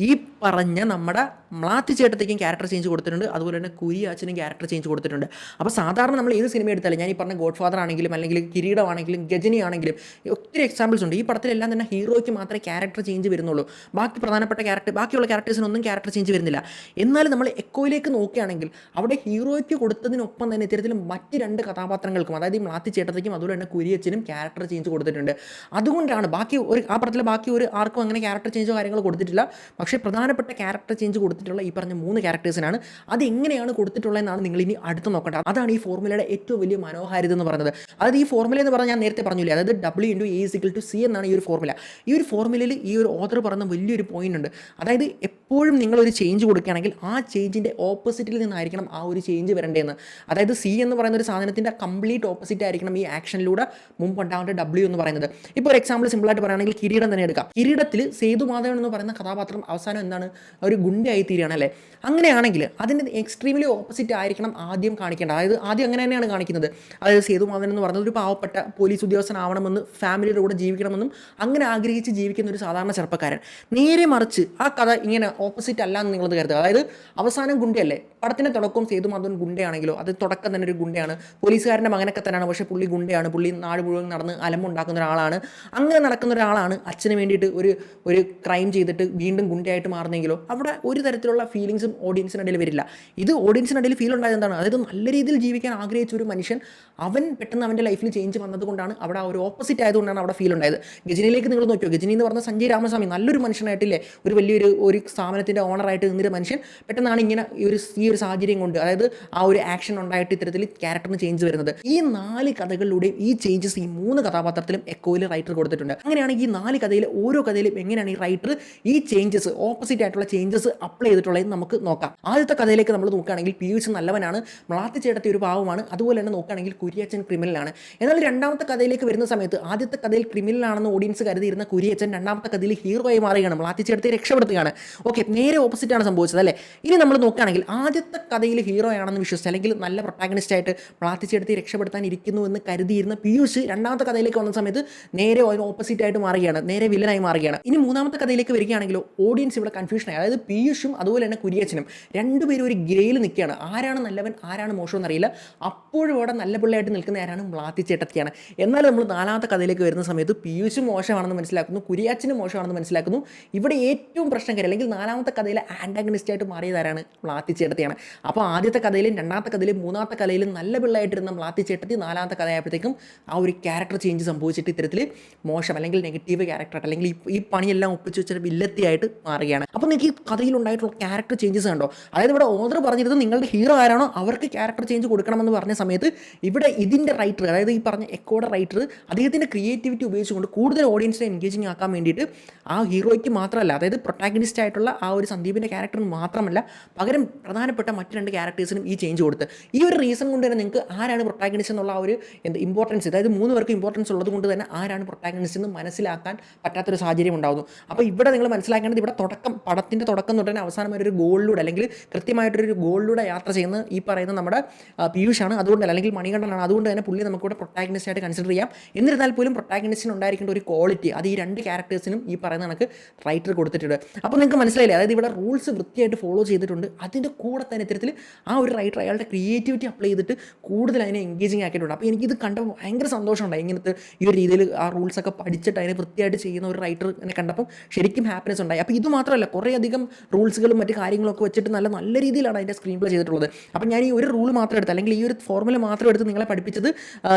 ഈ പറഞ്ഞ നമ്മുടെ മ്ലാത്തി ചേട്ടത്തേക്കും ക്യാരക്ടർ ചേഞ്ച് കൊടുത്തിട്ടുണ്ട്, അതുപോലെ തന്നെ കുരിയാച്ചനും ക്യാരക്ടർ ചേഞ്ച് കൊടുത്തിട്ടുണ്ട്. അപ്പോൾ സാധാരണ നമ്മൾ ഏത് സിനിമ എടുത്താലും, ഞാൻ ഈ പറഞ്ഞ ഗോഡ് ഫാദർ ആണെങ്കിലും അല്ലെങ്കിൽ കിരീടമാണെങ്കിലും ഗജനി ആണെങ്കിലും ഒത്തിരി എക്സാമ്പിൾസ് ഉണ്ട്. ഈ പടത്തിലെല്ലാം തന്നെ ഹീറോയ്ക്ക് മാത്രമേ ക്യാരക്ടർ ചേഞ്ച് വരുന്നുള്ളൂ, ബാക്കി പ്രധാനപ്പെട്ട ബാക്കിയുള്ള ക്യാരക്ടേഴ്സിനൊന്നും ക്യാരക്ടർ ചേഞ്ച് വരുന്നില്ല. എന്നാൽ നമ്മൾ എക്കോയിലേക്ക് നോക്കുകയാണെങ്കിൽ അവിടെ ഹീറോയ്ക്ക് കൊടുത്തതിനൊപ്പം തന്നെ ഇത്തരത്തിൽ മറ്റ് 2 കഥാപാത്രങ്ങൾക്കും, അതായത് ഈ മ്ലാത്തി ചേട്ടത്തേക്കും അതുപോലെ തന്നെ കുരിയച്ചനും ക്യാരക്ടർ ചേഞ്ച് കൊടുത്തിട്ടുണ്ട്. അതുകൊണ്ടാണ് ആ പടത്തിലെ ബാക്കി ഒരു ആർക്കും അങ്ങനെ ക്യാരക്ടർ ചേഞ്ചോ കാര്യങ്ങൾ കൊടുത്തിട്ടില്ല. പക്ഷേ പ്രധാനപ്പെട്ട ക്യാരക്ടർ ചേഞ്ച് കൊടുത്തിട്ടുള്ള ഈ പറഞ്ഞ 3 ക്യാരക്ടേഴ്സിനാണ്. അത് എങ്ങനെയാണ് കൊടുത്തിട്ടുള്ളതെന്നാണ് നിങ്ങൾ ഇനി അടുത്ത് നോക്കേണ്ടത്. അതാണ് ഈ ഫോർമുലയുടെ ഏറ്റവും വലിയ മനോഹാരിത എന്ന് പറയുന്നത്. അതായത് ഈ ഫോർമുല എന്ന് പറഞ്ഞാൽ ഞാൻ നേരത്തെ പറഞ്ഞില്ലേ, അതായത് W × A = C എന്നാണ് ഈ ഒരു ഫോർമുല. ഈ ഒരു ഫോർമുലയിൽ ഈ ഒരു ഓഥർ പറയുന്ന വലിയൊരു പോയിന്റ് ഉണ്ട്. അതായത് എപ്പോഴും നിങ്ങളൊരു ചേഞ്ച് കൊടുക്കുകയാണെങ്കിൽ ആ ചേഞ്ചിൻ്റെ ഓപ്പോസിറ്റിൽ നിന്നായിരിക്കണം ആ ഒരു ചേഞ്ച് വരേണ്ടതെന്ന്. അതായത് C എന്ന് പറയുന്ന ഒരു സാധനത്തിൻ്റെ കംപ്ലീറ്റ് ഓപ്പോസിറ്റ് ആയിരിക്കണം ഈ ആക്ഷനിലൂടെ മുമ്പുണ്ടാവേണ്ട W എന്ന് പറയുന്നത്. ഇപ്പോൾ ഒരു എക്സാമ്പിൾ സിമ്പിളായിട്ട് പറയുകയാണെങ്കിൽ കിരീടം തന്നെ എടുക്കാം. കിരീടത്തിൽ സേതുമാധവൻ എന്ന് പറയുന്ന കഥാപാത്രം അവസാനം എന്താണ്? ഒരു ഗുണ്ടയായി തീരുകയാണ് അല്ലേ. അങ്ങനെയാണെങ്കിൽ അതിൻ്റെ എക്സ്ട്രീംലി ഓപ്പോസിറ്റ് ആയിരിക്കണം ആദ്യം കാണിക്കേണ്ടത്. അതായത് ആദ്യം അങ്ങനെ തന്നെയാണ് കാണിക്കുന്നത്. അതായത് സേതുമാധവൻ എന്ന് പറയുന്നത് ഒരു പാവപ്പെട്ട പോലീസ് ഉദ്യോഗസ്ഥനാവണമെന്ന്, ഫാമിലിയുടെ കൂടെ ജീവിക്കണമെന്നും അങ്ങനെ ആഗ്രഹിച്ച് ജീവിക്കുന്ന ഒരു സാധാരണ ചെറുപ്പക്കാരൻ. നേരെ മറിച്ച് ആ കഥ ഇങ്ങനെ ഓപ്പോസിറ്റ് അല്ല എന്ന് നിങ്ങളത് കരുതുക. അതായത് അവസാനം ഗുണ്ടയല്ലേ, പടത്തിൻ്റെ തുടക്കം സേതുമാധവൻ ഗുണ്ടയാണെങ്കിലോ അത് തുടക്കം തന്നെ ഒരു ഗുണ്ടയാണ്, പോലീസുകാരൻ്റെ മകനൊക്കെ തന്നെയാണ്, പക്ഷേ പുള്ളി ഗുണ്ടയാണ്, പുള്ളി നാട് മുഴുവൻ നടന്ന് അലമ്പുണ്ടാക്കുന്ന ഒരാളാണ്. അങ്ങനെ നടക്കുന്ന ഒരാളാണ് അച്ഛന് വേണ്ടിയിട്ട് ഒരു ക്രൈം ചെയ്തിട്ട് വീണ്ടും ഗുണ്ടയായിട്ട് മാറുന്നെങ്കിലോ അവിടെ ഒരു തരത്തിലുള്ള ഫീലിങ്സും ഓഡിയൻസിനിടയിൽ വരില്ല. ഇത് ഓഡിയൻസിനിടയിൽ ഫീൽ ഉണ്ടായത് എന്താണ്? അതായത് നല്ല രീതിയിൽ ജീവിക്കാൻ ആഗ്രഹിച്ച ഒരു മനുഷ്യൻ, അവൻ പെട്ടെന്ന് അവൻ്റെ ലൈഫിൽ ചേഞ്ച് വന്നതുകൊണ്ടാണ് അവിടെ ആ ഒരു ഓപ്പോസിറ്റ് ആയതുകൊണ്ടാണ് അവിടെ ഫീൽ ഉണ്ടായത്. ഗജനിയിലേക്ക് നിങ്ങൾ നോക്കിയോ, ഗജനി എന്ന് പറഞ്ഞ സഞ്ജയ് രാമസ്വാമി നല്ലൊരു മനുഷ്യനായിട്ടില്ലേ, ഒരു വലിയൊരു സ്ഥാപനത്തിൻ്റെ ഓണറായിട്ട് നിന്നൊരു മനുഷ്യൻ പെട്ടെന്നാണ് ഇങ്ങനെ ഈ ഒരു സാഹചര്യം കൊണ്ട്, അതായത് ആ ഒരു ആക്ഷൻ ഉണ്ടായിട്ട് ഇത്തരത്തിൽ ക്യാരക്ടറിന് ചേഞ്ച് വരുന്നത്. ഈ 4 കഥകളിലൂടെയും ഈ ചേഞ്ചസ് ഈ 3 കഥാപാത്രത്തിലും എക്കോയിൽ റൈറ്റർ കൊടുത്തിട്ടുണ്ട്. അങ്ങനെയാണെങ്കിൽ ഈ 4 കഥയിൽ ഓരോ കഥയിലും എങ്ങനെയാണ് ഈ റൈറ്റർ ഈ ചേഞ്ചസ്, ഓപ്പോസിറ്റ് ആയിട്ടുള്ള ചേഞ്ചസ് അപ്ലൈ ചെയ്തിട്ടുള്ളതെന്ന് നമുക്ക് നോക്കാം. ആദ്യത്തെ കഥയിലേക്ക് നമ്മൾ നോക്കുകയാണെങ്കിൽ പീയൂഷ് നല്ലവനാണ്, മ്ലാത്തി ചേട്ടത്തി ഒരു പാവമാണ്, അതുപോലെ തന്നെ നോക്കുകയാണെങ്കിൽ കുരിയച്ചൻ ക്രിമിനലാണ്. എന്നാൽ രണ്ടാമത്തെ കഥയിലേക്ക് വരുന്ന സമയത്ത് ആദ്യത്തെ കഥയിൽ ക്രിമിനലാണെന്ന് ഓഡിയൻസ് കരുതിയിരുന്ന കുരിയച്ചൻ രണ്ടാമത്തെ കഥയിൽ ഹീറോയായി മാറുകയാണ്, മ്ലാത്തി ചേട്ടത്തെ രക്ഷപ്പെടുത്തുകയാണ്. ഓക്കെ, നേരെ ഓപ്പോസിറ്റ് ആണ് സംഭവിച്ചത് അല്ലേ. ഇനി നമ്മൾ നോക്കുകയാണെങ്കിൽ ആദ്യത്തെ കഥയിൽ ഹീറോയാണെന്ന് വിശ്വസിച്ച് അല്ലെങ്കിൽ നല്ല പ്രൊട്ടാഗണിസ്റ്റ് ആയിട്ട് മ്ലാത്തി ചേട്ടത്തെ രക്ഷപ്പെടുത്താൻ ഇരിക്കുന്നു എന്ന് കരുതിയിരുന്ന പീയൂഷ് രണ്ടാമത്തെ കഥയിലേക്ക് വന്ന സമയത്ത് നേരെ അതിന് ഓപ്പോസിറ്റ് ആയിട്ട് മാറുകയാണ്, നേരെ വില്ലനായി മാറുകയാണ്. ഇനി മൂന്നാമത്തെ കഥയിലേക്ക് വരികയാണെങ്കിലോ ഓഡിയൻസ് ഇവിടെ കൺഫ്യൂഷനായി. അതായത് പീയൂഷും അതുപോലെ തന്നെ കുരിയച്ചനും രണ്ടുപേരും ഒരു ഗ്രേയിൽ നിൽക്കുകയാണ്. ആരാണ് നല്ലവൻ ആരാണ് മോശം എന്നറിയില്ല. അപ്പോഴും ഇവിടെ നല്ല പിള്ളയായിട്ട് നിൽക്കുന്ന ആരാണ്? മ്ലാത്തി ചേട്ടത്തിയാണ്. എന്നാൽ നമ്മൾ 4ാമത്തെ കഥയിലേക്ക് വരുന്ന സമയത്ത് പീയൂഷും മോശമാണെന്ന് മനസ്സിലാക്കുന്നു, കുരിയച്ചനും മോശമാണെന്ന് മനസ്സിലാക്കുന്നു. ഇവിടെ ഏറ്റവും പ്രശ്നക്കാരി അല്ലെങ്കിൽ 4ാമത്തെ കഥയിലെ ആൻറ്റാഗണിസ്റ്റ് ആയിട്ട് മാറിയതാരാണ്? മ്ലാത്തി ചേട്ടത്തിയാണ്. അപ്പോൾ ആദ്യത്തെ കഥയിലും 2ാമത്തെ കഥയിലും 3ാമത്തെ കഥയിലും നല്ല പിള്ളയായിട്ടിരുന്ന മ്ലാത്തി ചേട്ടത്തി 4ാമത്തെ കഥയായപ്പോഴത്തേക്കും ആ ഒരു ക്യാരക്ടർ ചേഞ്ച് സംഭവിച്ചിട്ട് ഇത്തരത്തിൽ മോശം അല്ലെങ്കിൽ നെഗറ്റീവ് ക്യാരക്ടറായിട്ട് അല്ലെങ്കിൽ ഈ പണിയെല്ലാം ഒപ്പിച്ച് വെച്ചിട്ട് വില്ലത്തിയായിട്ട് മാറുകയാണ്. അപ്പോൾ നിങ്ങൾക്ക് ഈ കഥയിലുണ്ടായിട്ടുള്ള ക്യാരക്ടർ ചേഞ്ചസ് കണ്ടോ? അതായത് ഇവിടെ ഓദർ പറഞ്ഞിരുന്നത് നിങ്ങളുടെ ഹീറോ ആരാണോ അവർക്ക് ക്യാരക്ടർ ചേഞ്ച് കൊടുക്കണമെന്ന് പറഞ്ഞ സമയത്ത് ഇവിടെ ഇതിൻ്റെ റൈറ്റർ, അതായത് ഈ പറഞ്ഞ എക്കോയുടെ റൈറ്റർ അദ്ദേഹത്തിൻ്റെ ക്രിയേറ്റിവിറ്റി ഉപയോഗിച്ചുകൊണ്ട് കൂടുതൽ ഓഡിയൻസിനെ എൻഗേജിങ് ആക്കാൻ വേണ്ടിയിട്ട് ആ ഹീറോയ്ക്ക് മാത്രമല്ല, അതായത് പ്രൊട്ടാഗണിസ്റ്റ് ആയിട്ടുള്ള ആ ഒരു സന്ദീപിൻ്റെ ക്യാരക്ടറിന് മാത്രമല്ല പകരം പ്രധാനപ്പെട്ട മറ്റ് 2 ക്യാരക്ടേഴ്സിനും ഈ ചേഞ്ച് കൊടുത്ത് ഈ ഒരു റീസൺ കൊണ്ട് തന്നെ നിങ്ങൾക്ക് ആരാണ് പ്രൊട്ടാഗണിസ്റ്റ് എന്നുള്ള ആ ഒരു ഇമ്പോർട്ടൻസ്, അതായത് 3 പേർക്ക് ഇമ്പോർട്ടൻസ് ഉള്ളത് കൊണ്ട് തന്നെ ആരാണ് പ്രൊട്ടാഗണിസ്റ്റ് എന്ന് മനസ്സിലാക്കാൻ പറ്റാത്തൊരു സാഹചര്യം ഉണ്ടാകുന്നു. അപ്പോൾ ഇവിടെ നിങ്ങൾ മനസ്സിലാക്കേണ്ടത് ഇവിടെ പടത്തിൻ്റെ തുടക്കം തൊട്ട് തന്നെ അവസാനം ഒരു ഗോളിലൂടെ അല്ലെങ്കിൽ കൃത്യമായിട്ടൊരു ഗോളിലൂടെ യാത്ര ചെയ്യുന്ന ഈ പറയുന്ന നമ്മുടെ പീയൂഷാണ്. അതുകൊണ്ടല്ല അല്ലെങ്കിൽ മണികണ്ഠനാണ്. അതുകൊണ്ട് തന്നെ പുള്ളി നമുക്കിവിടെ പ്രൊട്ടാഗണിസ്റ്റ് ആയിട്ട് കൺസിഡർ ചെയ്യാം. എന്നിരുന്നാൽ പോലും പ്രൊട്ടാഗണിസ്റ്റിന് ഉണ്ടായിരിക്കേണ്ട ഒരു ക്വാളിറ്റി അത് ഈ 2 ക്യാരക്ടേഴ്സിനും ഈ പറയുന്ന കണക്ക് റൈറ്റർ കൊടുത്തിട്ടുണ്ട്. അപ്പോൾ നിങ്ങൾക്ക് മനസ്സിലായില്ലേ, അതായത് ഇവിടെ റൂൾസ് വൃത്തിയായിട്ട് ഫോളോ ചെയ്തിട്ടുണ്ട്. അതിൻ്റെ കൂടെ തന്നെ ഇത്തരത്തിൽ ആ ഒരു റൈറ്റർ അയാളുടെ ക്രിയേറ്റിവിറ്റി അപ്ലൈ ചെയ്തിട്ട് കൂടുതൽ അതിനെ എൻഗേജിങ് ആക്കിയിട്ടുണ്ട്. അപ്പോൾ എനിക്കിത് കണ്ടപ്പോൾ ഭയങ്കര സന്തോഷമുണ്ടായി. ഇങ്ങനത്തെ ഈ ഒരു രീതിയിൽ ആ റൂൾസൊക്കെ പഠിച്ചിട്ട് അതിനെ വൃത്തിയായിട്ട് ചെയ്യുന്ന ഒരു റൈറ്റർ എന്നെ കണ്ടപ്പോൾ ശരിക്കും ഹാപ്പിനെസ് ഉണ്ടായി. അപ്പോൾ ഇത് മാത്രമല്ല കുറേയധികം റൂൾസുകളും മറ്റ് കാര്യങ്ങളൊക്കെ വെച്ചിട്ട് നല്ല രീതിയിലാണ് അതിൻ്റെ സ്ക്രീൻ പ്ലേ ചെയ്തിട്ടുള്ളത്. അപ്പോൾ ഞാൻ ഈ ഒരു റൂൾ മാത്രം എടുത്ത് അല്ലെങ്കിൽ ഈ ഒരു ഫോർമുല മാത്രം എടുത്ത് നിങ്ങളെ പഠിപ്പിച്ചത്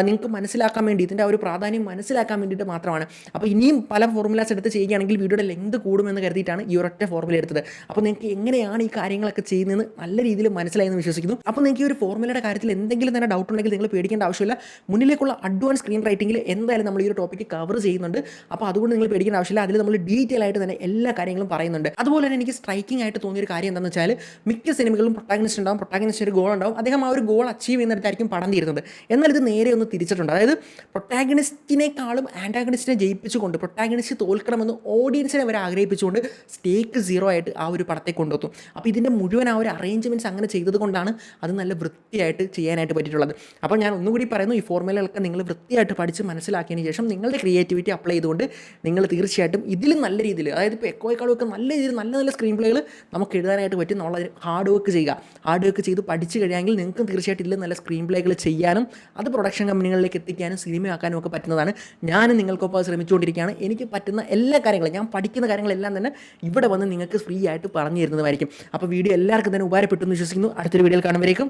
നിങ്ങൾക്ക് മനസ്സിലാക്കാൻ വേണ്ടി, ഇതിൻ്റെ ആ ഒരു പ്രാധാന്യം മനസ്സിലാക്കാൻ വേണ്ടിയിട്ട് മാത്രമാണ്. അപ്പോൾ ഇനിയും പല ഫോർമുലാസ് എടുത്ത് ചെയ്യുകയാണെങ്കിൽ വീഡിയോയുടെ ലെങ്ത് കൂടുമെന്ന് കരുതിയിട്ടാണ് ഈ ഒരൊറ്റ ഫോർമുല എടുത്തത്. അപ്പോൾ നിങ്ങൾക്ക് എങ്ങനെയാണ് ഈ കാര്യങ്ങളൊക്കെ ചെയ്യുന്നതെന്ന് നല്ല രീതിയിൽ മനസ്സിലായെന്ന് വിശ്വസിക്കുന്നു. അപ്പോൾ നിങ്ങൾക്ക് ഈ ഒരു ഫോർമുലയുടെ കാര്യത്തിൽ എന്തെങ്കിലും തന്നെ ഡൗട്ട് ഉണ്ടെങ്കിൽ നിങ്ങൾ പേടിക്കേണ്ട ആവശ്യമില്ല. മുന്നിലേക്കുള്ള അഡ്വാൻസ് സ്ക്രീൻ റൈറ്റിംഗിൽ എന്തായാലും നമ്മൾ ഈ ഒരു ടോപ്പിക്ക് കവർ ചെയ്യുന്നുണ്ട്. അപ്പോൾ അതുകൊണ്ട് നിങ്ങൾ പേടിക്കേണ്ട ആവശ്യമില്ല. അതിൽ നമ്മൾ ഡീറ്റെയിൽ ആയിട്ട് തന്നെ എല്ലാ കാര്യങ്ങളും പറയുന്നുണ്ട്. അതുപോലെ തന്നെ എനിക്ക് സ്ട്രൈക്കിംഗ് ആയിട്ട് ആയിട്ട് തോന്നിയൊരു കാര്യം എന്താണെന്ന് വെച്ചാൽ മിക്ക സിനിമകളിലും പ്രൊട്ടാഗനിസ്റ്റ് ഉണ്ടാവും, പ്രൊട്ടാഗനിസ്റ്റ് ഒരു ഗോൾ ഉണ്ടാവും, അദ്ദേഹം ആ ഒരു ഗോൾ അച്ചീവ് ചെയ്യുന്നിടത്തായിരിക്കും പടം തീരുന്നത്. എന്നാൽ ഇത് നേരെ ഒന്ന് തിരിച്ചിട്ടുണ്ട്. അതായത് പ്രൊട്ടാഗനിസ്റ്റിനേക്കാളും ആൻറ്റാഗനിസ്റ്റിനെ ജയിപ്പിച്ചുകൊണ്ട് പ്രൊട്ടാഗനിസ്റ്റ് തോൽക്കണമെന്ന് ഓഡിയൻസിനെ അവർ ആഗ്രഹിപ്പിച്ചുകൊണ്ട് സ്റ്റേക്ക് 0 ആയിട്ട് ആ ഒരു പടത്തെ കൊണ്ടുവന്നു. അപ്പോൾ ഇതിൻ്റെ മുഴുവൻ ആ ഒരു അറേഞ്ച്മെൻറ്റ്സ് അങ്ങനെ ചെയ്തത് കൊണ്ടാണ് അത് നല്ല വൃത്തിയായിട്ട് ചെയ്യാനായിട്ട് പറ്റിയിട്ടുള്ളത്. അപ്പോൾ ഞാൻ ഒന്നുകൂടി പറയുന്നു, ഈ ഫോർമുലകളൊക്കെ നിങ്ങൾ വൃത്തിയായിട്ട് പഠിച്ച് മനസ്സിലാക്കിയതിന് ശേഷം നിങ്ങളുടെ ക്രിയേറ്റിവിറ്റി അപ്ലൈ ചെയ്തുകൊണ്ട് നിങ്ങൾ തീർച്ചയായിട്ടും ഇതിലും നല്ല രീതിയിൽ, അതായത് ഇപ്പോൾ എക്കോയെക്കാളുമൊക്കെ നല്ല രീതിയിൽ നല്ല നല്ല സ്ക്രീൻ പ്ലേകൾ നമുക്ക് എഴുതാനായിട്ട് പറ്റും. നമ്മൾ ഹാർഡ് വർക്ക് ചെയ്യുക, ഹാർഡ് വർക്ക് ചെയ്ത് പഠിച്ച് കഴിയാമെങ്കിൽ നിങ്ങൾക്ക് തീർച്ചയായിട്ടും ഇതിൽ നല്ല സ്ക്രീൻ പ്ലേകൾ ചെയ്യാനും അത് പ്രൊഡക്ഷൻ കമ്പനികളിലേക്ക് എത്തിക്കാനും സിനിമയാക്കാനും ഒക്കെ പറ്റുന്നതാണ്. ഞാൻ നിങ്ങൾക്കൊപ്പം ശ്രമിച്ചുകൊണ്ടിരിക്കുകയാണ്. എനിക്ക് പറ്റുന്ന എല്ലാ കാര്യങ്ങളും, ഞാൻ പഠിക്കുന്ന കാര്യങ്ങളെല്ലാം തന്നെ ഇവിടെ വന്ന് നിങ്ങൾക്ക് ഫ്രീ ആയിട്ട് പറഞ്ഞു തരുന്നതായിരിക്കും. അപ്പോൾ വീഡിയോ എല്ലാവർക്കും തന്നെ ഉപകാരപ്പെട്ടു എന്ന് വിശ്വസിക്കുന്നു. അടുത്തൊരു വീഡിയോയിൽ കാണുമ്പോഴേക്കും